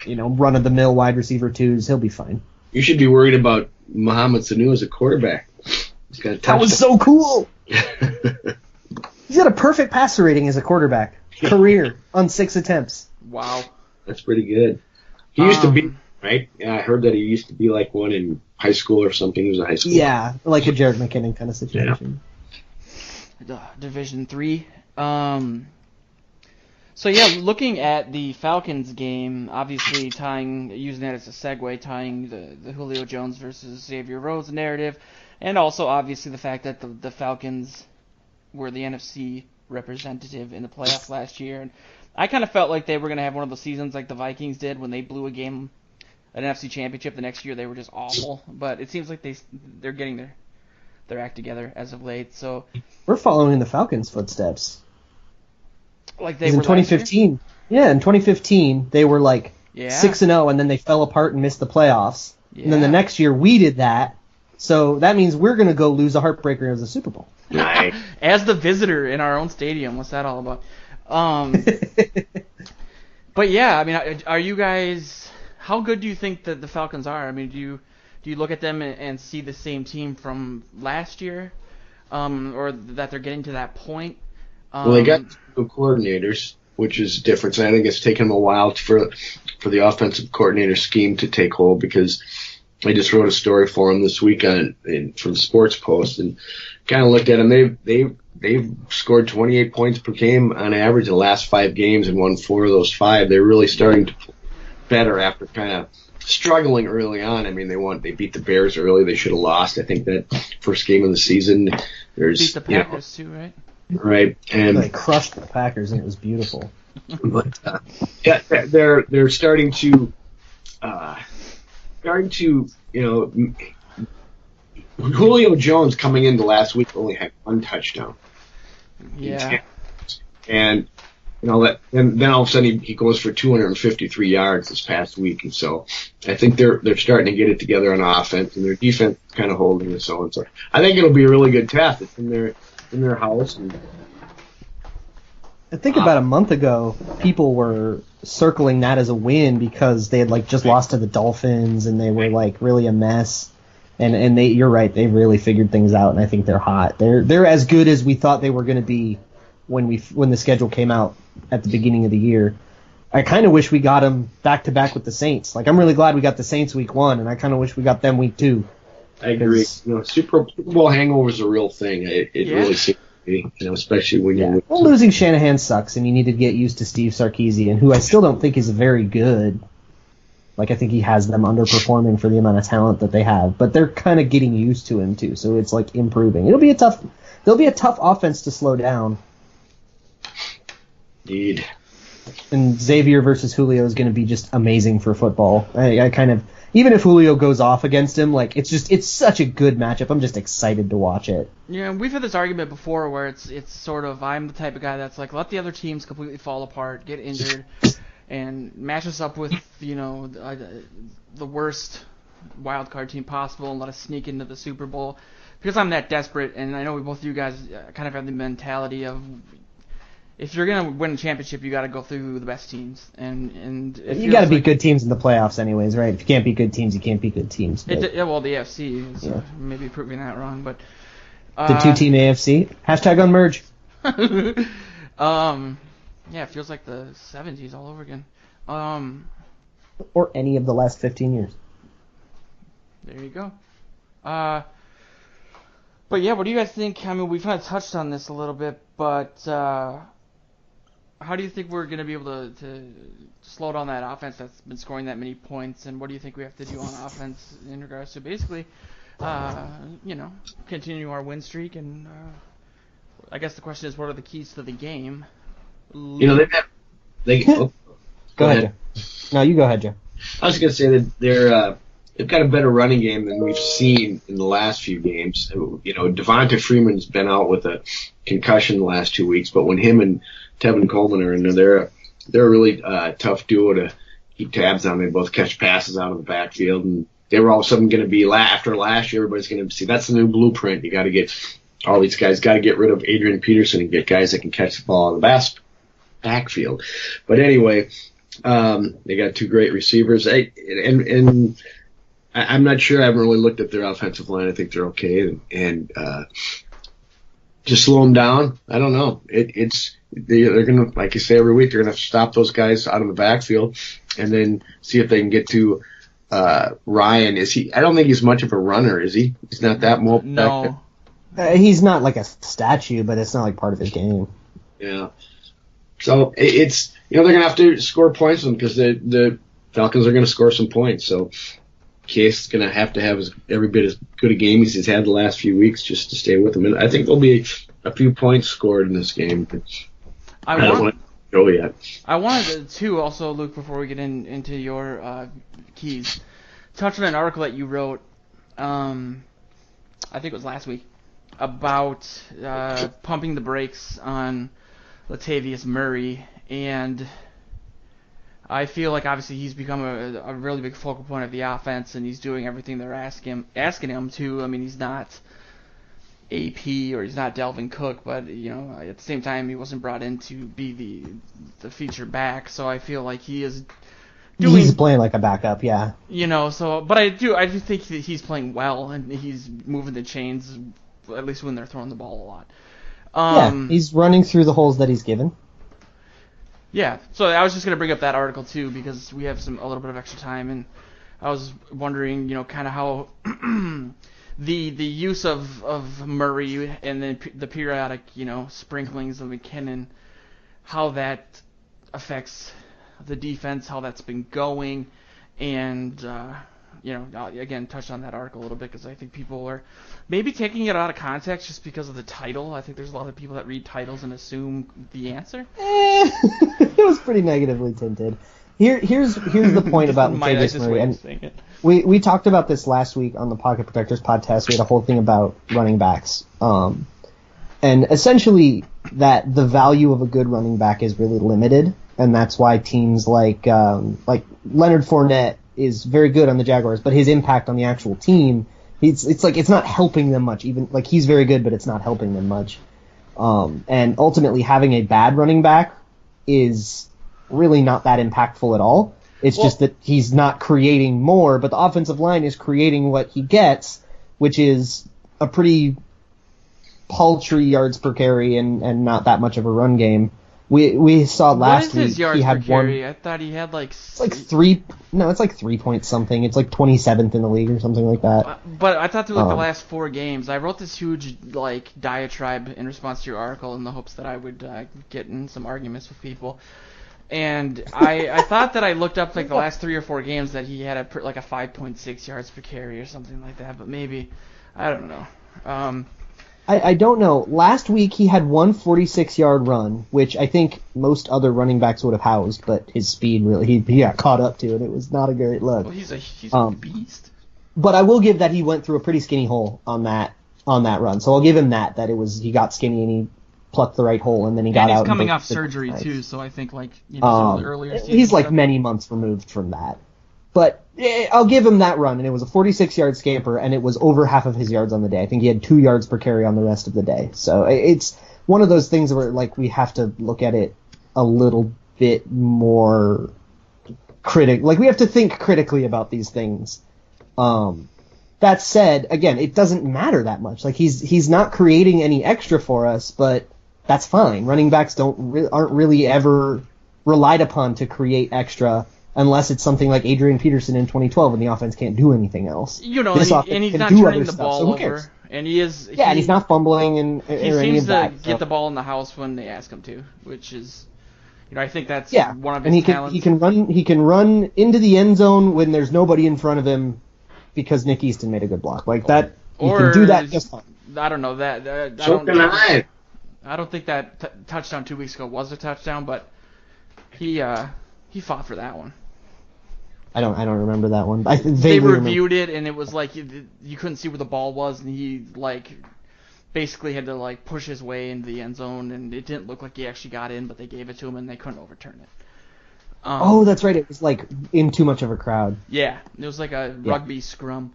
you know, run-of-the-mill wide receiver twos, he'll be fine. You should be worried about Mohamed Sanu as a quarterback. That was so cool! He's got a perfect passer rating as a quarterback. Career on 6 attempts. Wow. That's pretty good. He used to be, right? Yeah, I heard that he used to be like one in high school or something. He was in high school. Yeah, like a Jared McKinnon kind of situation. Yeah. Division III. So, yeah, looking at the Falcons game, obviously using that as a segue, tying the Julio Jones versus Xavier Rhodes narrative, and also, obviously, the fact that the Falcons were the NFC representative in the playoffs last year, and I kind of felt like they were going to have one of those seasons like the Vikings did when they blew an NFC championship the next year. They were just awful, but it seems like they're getting their act together as of late. So we're following in the Falcons' footsteps. Like they were in 2015. Yeah, in 2015 they were like 6-0, and then they fell apart and missed the playoffs. Yeah. And then the next year we did that. So that means we're going to go lose a heartbreaker as a Super Bowl. Nice. As the visitor in our own stadium. What's that all about? But yeah, I mean, are you guys? How good do you think that the Falcons are? I mean, do you look at them and see the same team from last year, or that they're getting to that point? Well, they got two coordinators, which is different. So I think it's taken them a while for the offensive coordinator scheme to take hold, because I just wrote a story for them this week from Sports Post, and kind of looked at them. They've scored 28 points per game on average in the last 5 games and won 4 of those 5. They're really starting to play better after kind of struggling early on. I mean, they beat the Bears early. They should have lost. I think that first game of the season. Beat the Packers too, right? Right, and they crushed the Packers, and it was beautiful. But they're starting to Julio Jones coming into last week only had 1 touchdown. Yeah. And then all of a sudden he goes for 253 yards this past week, and so I think they're starting to get it together on offense, and their defense is kind of holding its own. So I think it'll be a really good test. It's in their house. And I think about a month ago, people were circling that as a win because they had just lost to the Dolphins, and they were really a mess. And you're right, they really figured things out, and I think they're hot. They're as good as we thought they were going to be when the schedule came out at the beginning of the year. I kind of wish we got them back to back with the Saints. I'm really glad we got the Saints week 1, and I kind of wish we got them week 2. I agree. Super Bowl hangover is a real thing. It really seems to be, especially when you. Well, losing Shanahan sucks, and you need to get used to Steve Sarkisian, who I still don't think is very good. I think he has them underperforming for the amount of talent that they have, but they're kind of getting used to him too, so it's improving. There'll be a tough offense to slow down. Indeed. And Xavier versus Julio is going to be just amazing for football. I kind of, even if Julio goes off against him, it's such a good matchup. I'm just excited to watch it. Yeah, we've had this argument before where it's sort of, I'm the type of guy that's let the other teams completely fall apart, get injured, and match us up with, the worst wild card team possible and let us sneak into the Super Bowl. Because I'm that desperate, and I know both of you guys kind of have the mentality of, if you're gonna win a championship, you got to go through the best teams, and you got to beat good teams in the playoffs, anyways, right? If you can't beat good teams, you can't beat good teams. Well, the AFC is maybe proving that wrong, but the 2-team AFC #unmerge. Yeah, it feels like the 70s all over again. Or any of the last 15 years. There you go. But yeah, what do you guys think? I mean, we've kind of touched on this a little bit, but how do you think we're going to be able to slow down that offense that's been scoring that many points, and what do you think we have to do on offense in regards to basically, continue our win streak? And I guess the question is, what are the keys to the game? Go ahead. No, you go ahead, Joe. I was going to say that they've got a better running game than we've seen in the last few games. Devonta Freeman's been out with a concussion the last 2 weeks, but when him and Tevin Coleman are in there, they're a really tough duo to keep tabs on. They both catch passes out of the backfield, and they were all of a sudden going to be, after last year, everybody's going to see that's the new blueprint. You got to get all these guys, got to get rid of Adrian Peterson and get guys that can catch the ball out of the backfield. But anyway, they got 2 great receivers. I'm not sure. I haven't really looked at their offensive line. I think they're okay, and just slow them down. I don't know. They're gonna, like you say every week, they're gonna have to stop those guys out of the backfield, and then see if they can get to Ryan. I don't think he's much of a runner, is he? He's not that mobile. No. He's not like a statue, but it's not like part of his game. Yeah. So it's they're gonna have to score points on because the Falcons are gonna score some points. So Case is gonna have every bit as good a game as he's had the last few weeks just to stay with him. And I think there'll be a few points scored in this game. I don't want to go yet. I wanted to also, Luke, before we get into your keys, touch on an article that you wrote. I think it was last week about pumping the brakes on Latavius Murray, and I feel like obviously he's become a really big focal point of the offense, and he's doing everything they're asking him to. I mean, he's not AP or he's not Delvin Cook, but at the same time he wasn't brought in to be the feature back, so I feel like he is doing. He's playing like a backup, yeah. But I do think that he's playing well, and he's moving the chains, at least when they're throwing the ball a lot. He's running through the holes that he's given. Yeah, so I was just going to bring up that article too because we have a little bit of extra time, and I was wondering, kind of how the use of Murray and then the periodic, sprinklings of McKinnon, how that affects the defense, how that's been going, and again, touch on that article a little bit because I think people are maybe taking it out of context just because of the title. I think there's a lot of people that read titles and assume the answer. It was pretty negatively tinted. Here's the point about Latavius Murray. And we talked about this last week on the Pocket Protectors podcast. We had a whole thing about running backs. And essentially that the value of a good running back is really limited, and that's why teams like Leonard Fournette is very good on the Jaguars, but his impact on the actual team, it's not helping them much. Even like he's very good, but it's not helping them much. And ultimately having a bad running back is really not that impactful at all. It's just that he's not creating more, but the offensive line is creating what he gets, which is a pretty paltry yards per carry and not that much of a run game. We saw last week yards he had per carry? I thought he had it's like 3 point something. It's like 27th in the league or something like that. But I thought through the last 4 games, I wrote this huge diatribe in response to your article in the hopes that I would get in some arguments with people. And I thought that I looked up the last 3 or 4 games that he had a 5.6 yards per carry or something like that. But maybe, I don't know. I don't know. Last week he had one 46-yard run, which I think most other running backs would have housed, but his speed really he got caught up to it. It was not a great look. Well, he's a beast. But I will give that he went through a pretty skinny hole on that run. So I'll give him that he got skinny and he plucked the right hole and then he got out. And he's coming off surgery too, so I think earlier season. He's many months removed from that. But I'll give him that run, and it was a 46-yard scamper, and it was over half of his yards on the day. I think he had 2 yards per carry on the rest of the day. So it's one of those things where we have to look at it a little bit more we have to think critically about these things. That said, again, it doesn't matter that much. He's not creating any extra for us, but that's fine. Running backs aren't really ever relied upon to create extra, unless it's something like Adrian Peterson in 2012 and the offense can't do anything else. And he's not turning the ball over. And and he's not fumbling or any of that. He seems to get the ball in the house when they ask him to, which is, I think that's one of his and talents. He can run into the end zone when there's nobody in front of him because Nick Easton made a good block like that. He can do that just fine. I don't know that. I don't think that touchdown 2 weeks ago was a touchdown, but he fought for that one. I don't remember that one. They reviewed it, and it was you couldn't see where the ball was, and he basically had to push his way into the end zone, and it didn't look like he actually got in, but they gave it to him, and they couldn't overturn it. That's right. It was in too much of a crowd. Yeah, it was like a rugby scrum.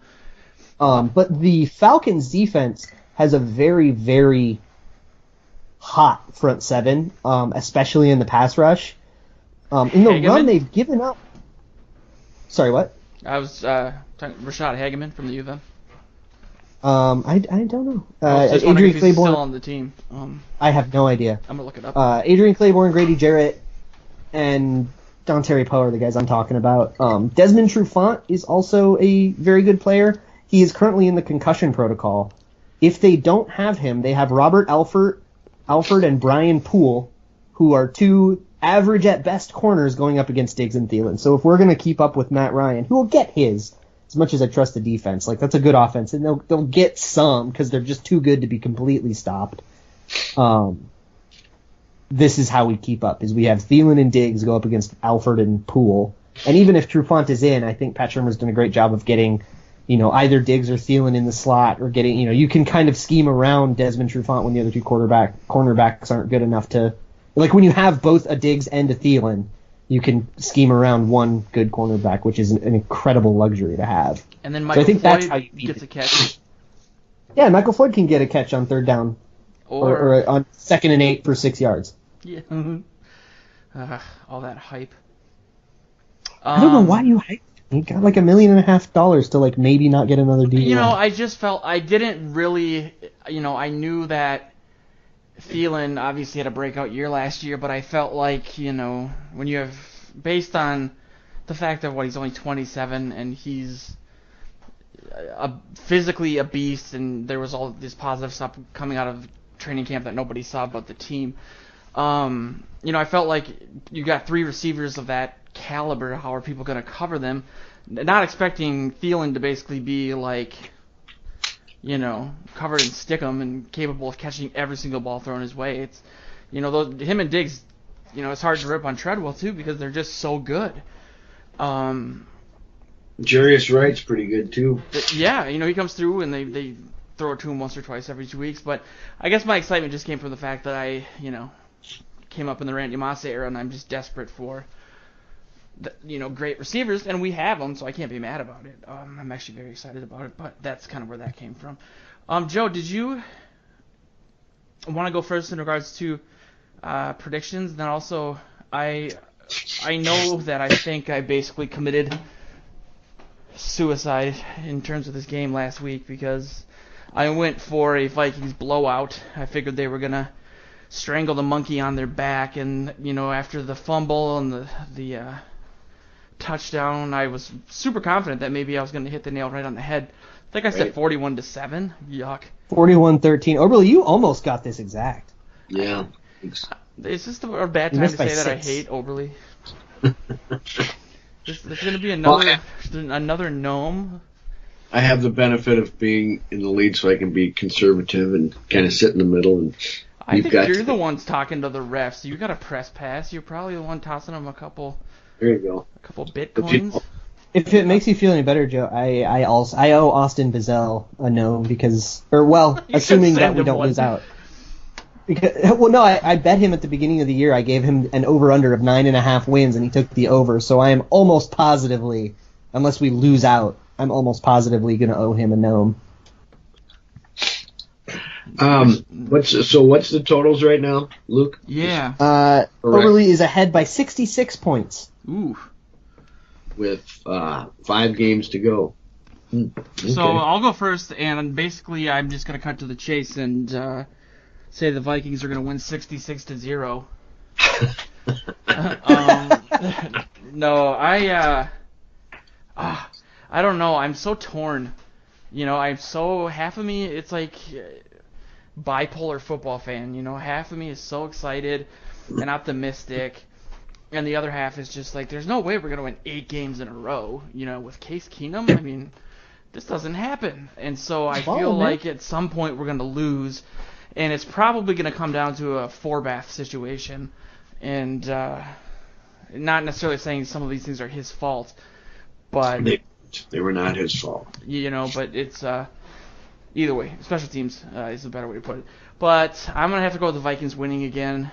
But the Falcons defense has a very, very hot front seven, especially in the pass rush. In the run, they've given up. Sorry, what? I was talking Rashad Hageman from the U of M. I don't know. Adrian Claiborne still on the team. I have no idea. I'm gonna look it up. Adrian Claiborne, Grady Jarrett, and Don Terry Poe are the guys I'm talking about. Desmond Trufant is also a very good player. He is currently in the concussion protocol. If they don't have him, they have Robert Alford and Brian Poole, who are 2 average at best corners going up against Diggs and Thielen. So if we're going to keep up with Matt Ryan, who will get his, as much as I trust the defense, that's a good offense, and they'll get some because they're just too good to be completely stopped. This is how we keep up, is we have Thielen and Diggs go up against Alford and Poole. And even if Trufant is in, I think Pat Shurmur's done a great job of getting, either Diggs or Thielen in the slot, or getting, you can kind of scheme around Desmond Trufant when the other 2 cornerbacks aren't good enough to, when you have both a Diggs and a Thielen, you can scheme around one good cornerback, which is an incredible luxury to have. And then Michael Floyd that's how you gets a catch. Yeah, Michael Floyd can get a catch on 3rd down, or on 2nd and 8 for 6 yards. Yeah. All that hype. I don't know why you hyped. He got $1.5 million to maybe not get another DUI. I just felt I didn't really. I knew that Thielen obviously had a breakout year last year, but I felt when you have, based on the fact that he's only 27 and he's physically a beast, and there was all this positive stuff coming out of training camp that nobody saw about the team. I felt like you got 3 receivers of that caliber. How are people going to cover them? Not expecting Thielen to basically be like, covered in stickum and capable of catching every single ball thrown his way. It's, him and Diggs, it's hard to rip on Treadwell too because they're just so good. Jarius Wright's pretty good too. Yeah, he comes through and they throw it to him once or twice every 2 weeks. But I guess my excitement just came from the fact that I, came up in the Randy Moss era and I'm just desperate for, great receivers, and we have them, so I can't be mad about it. I'm actually very excited about it, but that's kind of where that came from. Joe, did you want to go first in regards to predictions? Then also, I know that I think I basically committed suicide in terms of this game last week because I went for a Vikings blowout. I figured they were going to strangle the monkey on their back, and, after the fumble and the touchdown, I was super confident that maybe I was going to hit the nail right on the head. I think I said 41-7. Yuck. 41-13. Oberly, you almost got this exact. Yeah. Is this a bad time to say that 6. I hate Oberly? There's going to be another gnome. I have the benefit of being in the lead, so I can be conservative and kind of sit in the middle. And I think you're the ones talking to the refs. You got a press pass. You're probably the one tossing them a couple. There you go. A couple Bitcoins. If it makes you feel any better, Joe, I owe Austin Bazell a gnome assuming that we don't lose out. I bet him at the beginning of the year. I gave him an over/under of 9.5 wins, and he took the over. So I am almost positively, unless we lose out, I'm almost positively going to owe him a gnome. What's the totals right now, Luke? Yeah. Oberly is ahead by 66 points. Ooh. With 5 games to go. Okay. So I'll go first, and basically I'm just going to cut to the chase and say the Vikings are going to win 66-0. No, I don't know. I'm so torn. I'm so, half of me, it's like bipolar football fan. Half of me is so excited and optimistic, and the other half is just like, there's no way we're going to win 8 games in a row. With Case Keenum, I mean, this doesn't happen. And so I feel like at some point we're going to lose, and it's probably going to come down to a Forbath situation. And not necessarily saying some of these things are his fault, but they were not his fault. But it's either way, special teams is a better way to put it. But I'm going to have to go with the Vikings winning again.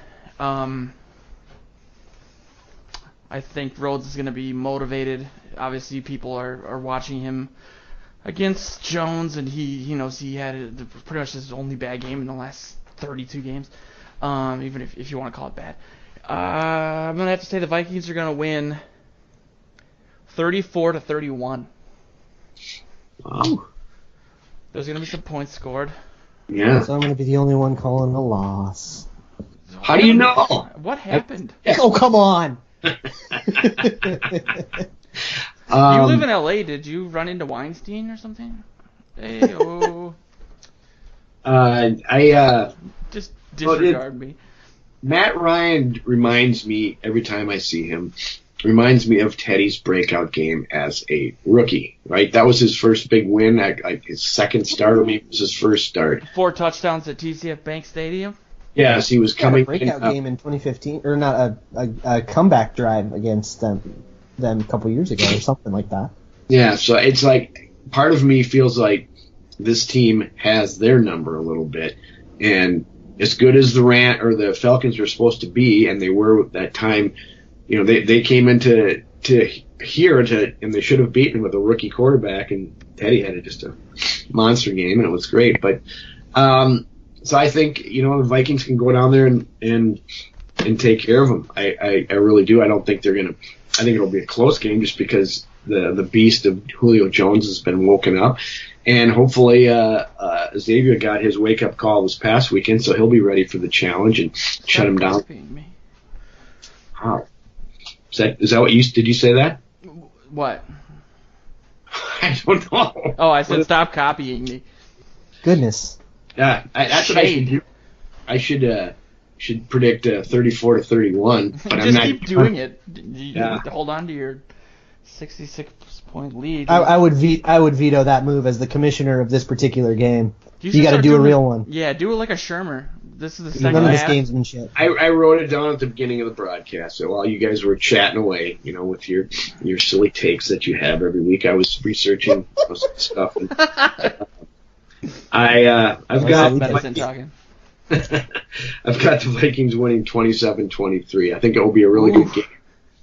I think Rhodes is going to be motivated. Obviously, people are watching him against Jones, and he knows he had pretty much his only bad game in the last 32 games, even if you want to call it bad. I'm going to have to say the Vikings are going to win 34-31. Wow. There's going to be some points scored. Yeah. So I'm going to be the only one calling the loss. How do you know? What happened? Oh, come on. You live in L.A. Did you run into Weinstein or something? Hey-oh. Just disregard me. Matt Ryan reminds me, every time I see him, reminds me of Teddy's breakout game as a rookie, right? That was his first big win. His second start, or maybe it was his first start. 4 touchdowns at TCF Bank Stadium? Yes, he was coming. A breakout game in 2015, or not a comeback drive against them a couple years ago, or something like that. Yeah, so it's like part of me feels like this team has their number a little bit, and as good as the Falcons were supposed to be, and they were at that time, they came into here and they should have beaten with a rookie quarterback, and Teddy had just a monster game, and it was great, but. So I think, the Vikings can go down there and take care of them. I really do. I don't think they're going to – I think it'll be a close game just because the beast of Julio Jones has been woken up. And hopefully Xavier got his wake-up call this past weekend, so he'll be ready for the challenge and shut him down. Me. Wow. Is that what did you say that? What? I don't know. Oh, I said stop copying me. Goodness. Yeah, that's what I should do. I should predict 34-31, but Just I'm not. keep doing it. Yeah. Hold on to your 66-point lead. I would veto that move as the commissioner of this particular game. You got to do a real one. Yeah, do it like a Shermer. This is the second None of this half. gamesmanship. I wrote it down at the beginning of the broadcast. So while you guys were chatting away, with your silly takes that you have every week, I was researching some stuff. And, I've got medicine talking. I've got the Vikings winning 27-23. I think it will be a really good game.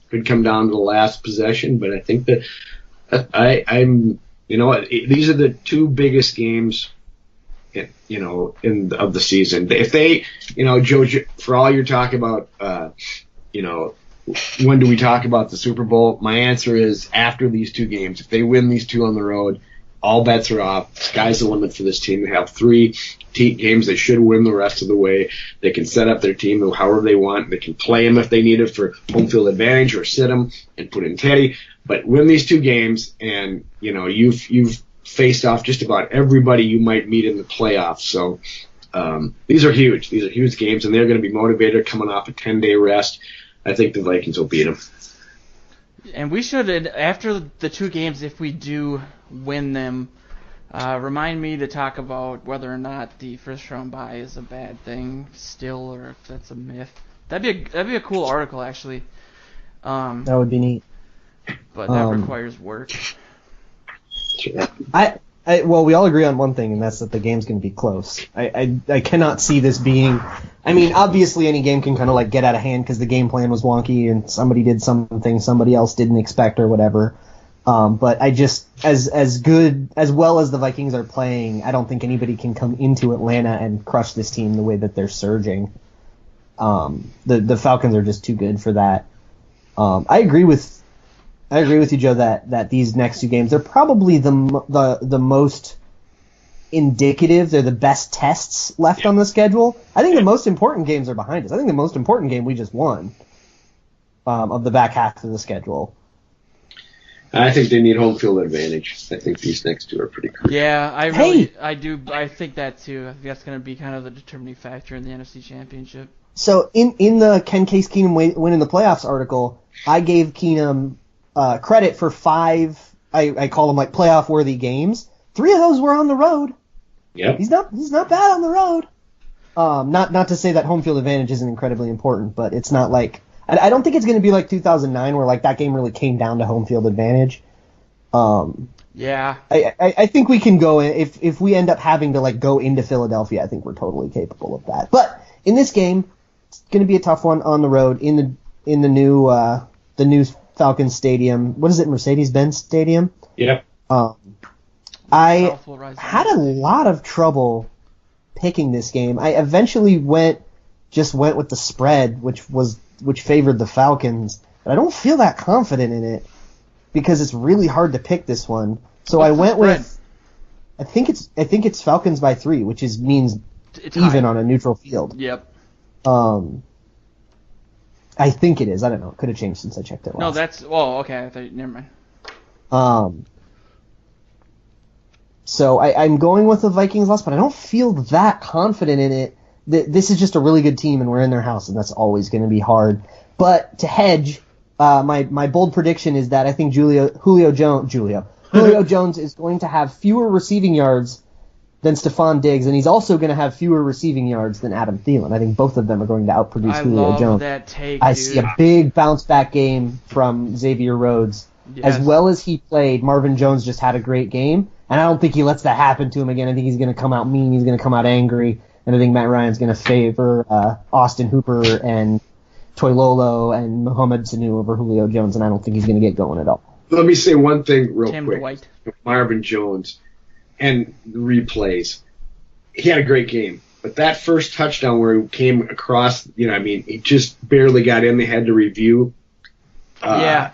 Could come down to the last possession, but I think that I'm these are the two biggest games of the season. If they, Joe, for all your talk about, when do we talk about the Super Bowl? My answer is after these two games. If they win these two on the road, all bets are off. Sky's the limit for this team. They have 3 games they should win the rest of the way. They can set up their team however they want. They can play them if they need it for home field advantage or sit them and put in Teddy. But win these 2 games, and you've faced off just about everybody you might meet in the playoffs. So these are huge. These are huge games, and they're going to be motivated coming off a 10-day rest. I think the Vikings will beat them. And we should, after the 2 games, if we do win them, remind me to talk about whether or not the first-round bye is a bad thing still, or if that's a myth. That'd be a cool article, actually. That would be neat. But that requires work. Well, we all agree on one thing, and that's that the game's going to be close. I cannot see this being. I mean, obviously any game can kind of get out of hand because the game plan was wonky and somebody did something somebody else didn't expect or whatever. But I just, as well as the Vikings are playing, I don't think anybody can come into Atlanta and crush this team the way that they're surging. The Falcons are just too good for that. I agree with you, Joe, that these next 2 games, they're probably the most indicative. They're the best tests left on the schedule. I think the most important games are behind us. I think the most important game we just won of the back half of the schedule. I think they need home field advantage. I think these next 2 are pretty crucial. Yeah, I do. I think that too. I think that's going to be kind of the determining factor in the NFC Championship. So in the Can Case Keenum win in the playoffs article, I gave Keenum credit for 5. I call them playoff worthy games. 3 of those were on the road. Yep. He's not bad on the road. Not to say that home field advantage isn't incredibly important, but it's not I don't think it's going to be like 2009 where that game really came down to home field advantage. Yeah. I think we can go if we end up having to go into Philadelphia. I think we're totally capable of that. But in this game, it's going to be a tough one on the road in the new Falcons Stadium. What is it, Mercedes-Benz Stadium? Yep. I had a lot of trouble picking this game. I eventually went with the spread, which favored the Falcons, but I don't feel that confident in it because it's really hard to pick this one. So I went with I think it's Falcons by 3, which means it's even high on a neutral field. Yep. I think it is. I don't know. It could have changed since I checked it last. No, that's... Oh, okay. Never mind. So I'm going with the Vikings loss, but I don't feel that confident in it. This is just a really good team, and we're in their house, and that's always going to be hard. But to hedge, my bold prediction is that I think Julio Jones is going to have fewer receiving yards than Stephon Diggs, and he's also going to have fewer receiving yards than Adam Thielen. I think both of them are going to outproduce Julio Jones. That take, I see a big bounce-back game from Xavier Rhodes. Yes. As well as he played, Marvin Jones just had a great game, and I don't think he lets that happen to him again. I think he's going to come out mean. He's going to come out angry, and I think Matt Ryan's going to favor Austin Hooper and Toilolo and Mohamed Sanu over Julio Jones, and I don't think he's going to get going at all. Let me say one thing real quick. Dwight. Marvin Jones and the replays. He had a great game. But that first touchdown where he came across, he just barely got in. They had to review. Yeah.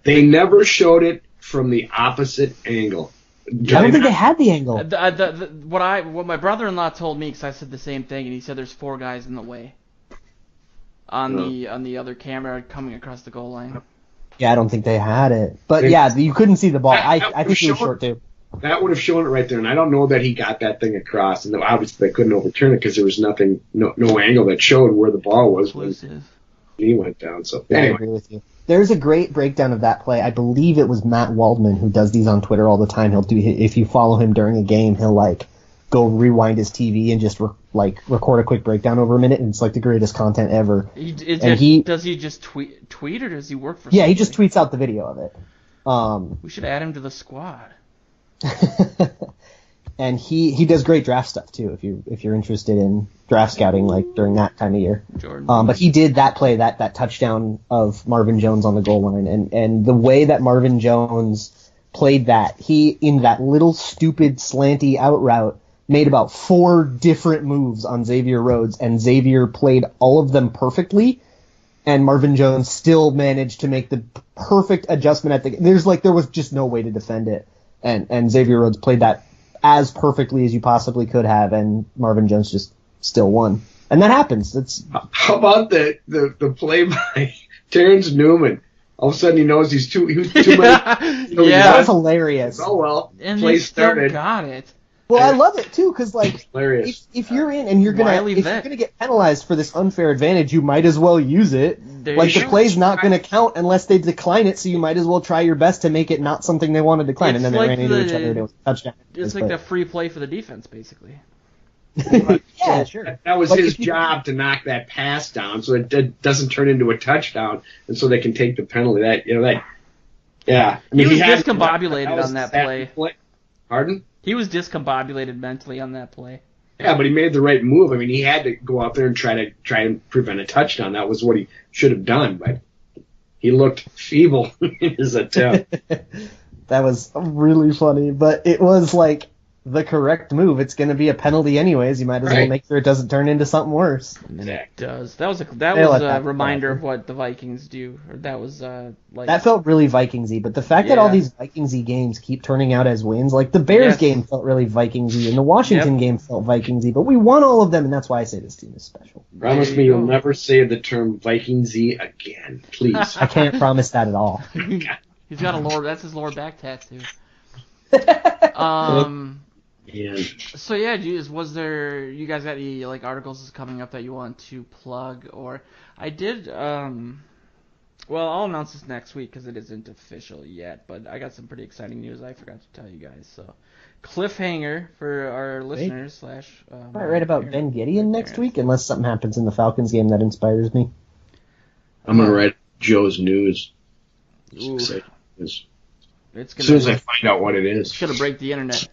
They never showed it from the opposite angle. I don't think they had the angle. What my brother-in-law told me, because I said the same thing, and he said there's 4 guys in the way on the other camera coming across the goal line. Yeah, I don't think they had it. But They- yeah, you couldn't see the ball. I that think he was showed- short too. That would have shown it right there, and I don't know that he got that thing across. And obviously they couldn't overturn it because there was nothing, no angle that showed where the ball was when he went down. So I anyway, agree with you. There's a great breakdown of that play. I believe it was Matt Waldman who does these on Twitter all the time. He'll do, if you follow him during a game, he'll like go rewind his TV and just record a quick breakdown over a minute, and it's like the greatest content ever. Does he just tweet or does he work for? Yeah, somebody? he just tweets out the video of it. We should add him to the squad. And he does great draft stuff too. If you're interested in draft scouting, like during that time of year. But he did that play, that touchdown of Marvin Jones on the goal line, and the way that Marvin Jones played that, he in that little stupid slanty out route made about 4 different moves on Xavier Rhodes, and Xavier played all of them perfectly. And Marvin Jones still managed to make the perfect adjustment there was just no way to defend it. And Xavier Rhodes played that as perfectly as you possibly could have, and Marvin Jones just still won. And that happens. How about the play by Terrence Newman? All of a sudden he knows he's too many. Yeah, that was hilarious. Oh well, and play he still started. got it. Well, I love it too, because like if you're in and you're Wiley gonna get penalized for this unfair advantage, you might as well use it. There Like you the go. play's not gonna count unless they decline it, so you might as well try your best to make it not something they want to decline. It's And then like they ran into each other. It was a touchdown. It's like the free play for the defense, basically. Yeah, sure. That was Like, his if you- job to knock that pass down, so it doesn't turn into a touchdown, and so they can take the penalty. Yeah. I mean, He was had- discombobulated was on that play. Pardon? He was discombobulated mentally on that play. Yeah, but he made the right move. I mean, he had to go out there and try and prevent a touchdown. That was what he should have done, but he looked feeble in his attempt. That was really funny, but it was like the correct move. It's going to be a penalty anyways. You might as well Right. make sure it doesn't turn into something worse. And then it Exactly. does. That was They let a that reminder happen. of what the Vikings do. Or that was like That felt really Vikingsy, but the fact that Yeah. all these Vikingsy games keep turning out as wins, like the Bears Yes. game felt really Vikingsy, and the Washington game felt Vikingsy, but we won all of them, and that's why I say this team is special. Promise There me you you'll go. never say the term Viking Z again, please. I can't promise that at all. He's got a lower. That's his lower back tattoo. And So yeah, geez, you guys got any like articles coming up that you want to plug? Or I did. Well, I'll announce this next week because it isn't official yet. But I got some pretty exciting news I forgot to tell you guys. So cliffhanger for our listeners slash. Might write about Ben Gideon next week, unless something happens in the Falcons game that inspires me. I'm going to write Joe's news. Ooh, As it's soon as I gonna find out what it is. it's gonna break the internet.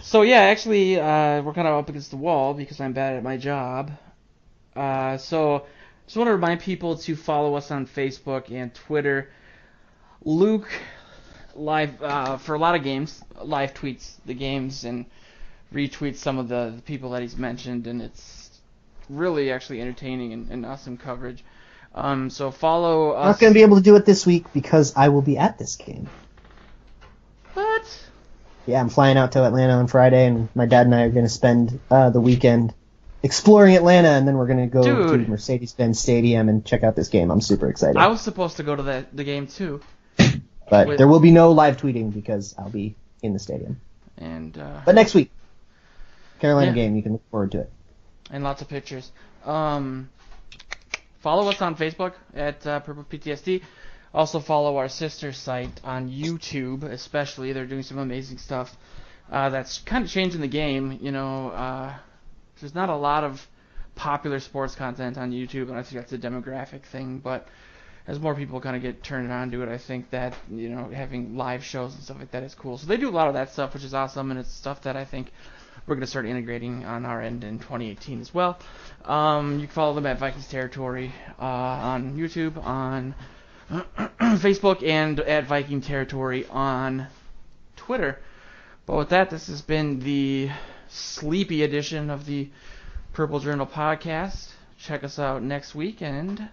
So yeah, actually, we're kind of up against the wall because I'm bad at my job. So just want to remind people to follow us on Facebook and Twitter. Luke live for a lot of games, live tweets the games and retweets some of the people that he's mentioned, and it's really actually entertaining and awesome coverage. So follow I'm us. not going to be able to do it this week because I will be at this game. What? Yeah, I'm flying out to Atlanta on Friday, and my dad and I are going to spend the weekend exploring Atlanta, and then we're going to go to Dude. Mercedes-Benz Stadium and check out this game. I'm super excited. I was supposed to go to the game too. But there will be no live tweeting because I'll be in the stadium. And But next week, Carolina Yeah. game, you can look forward to it. and lots of pictures. Follow us on Facebook at purplePTSD. Also follow our sister site on YouTube, especially. They're doing some amazing stuff. That's kind of changing the game. You know, there's not a lot of popular sports content on YouTube, and I think that's a demographic thing. But as more people kind of get turned on to it, I think that, you know, having live shows and stuff like that is cool. So they do a lot of that stuff, which is awesome, and it's stuff that I think we're going to start integrating on our end in 2018 as well. You can follow them at Vikings Territory on YouTube, on Facebook, and at Viking Territory on Twitter. But with that, this has been the sleepy edition of the Purple Journal podcast. Check us out next week, and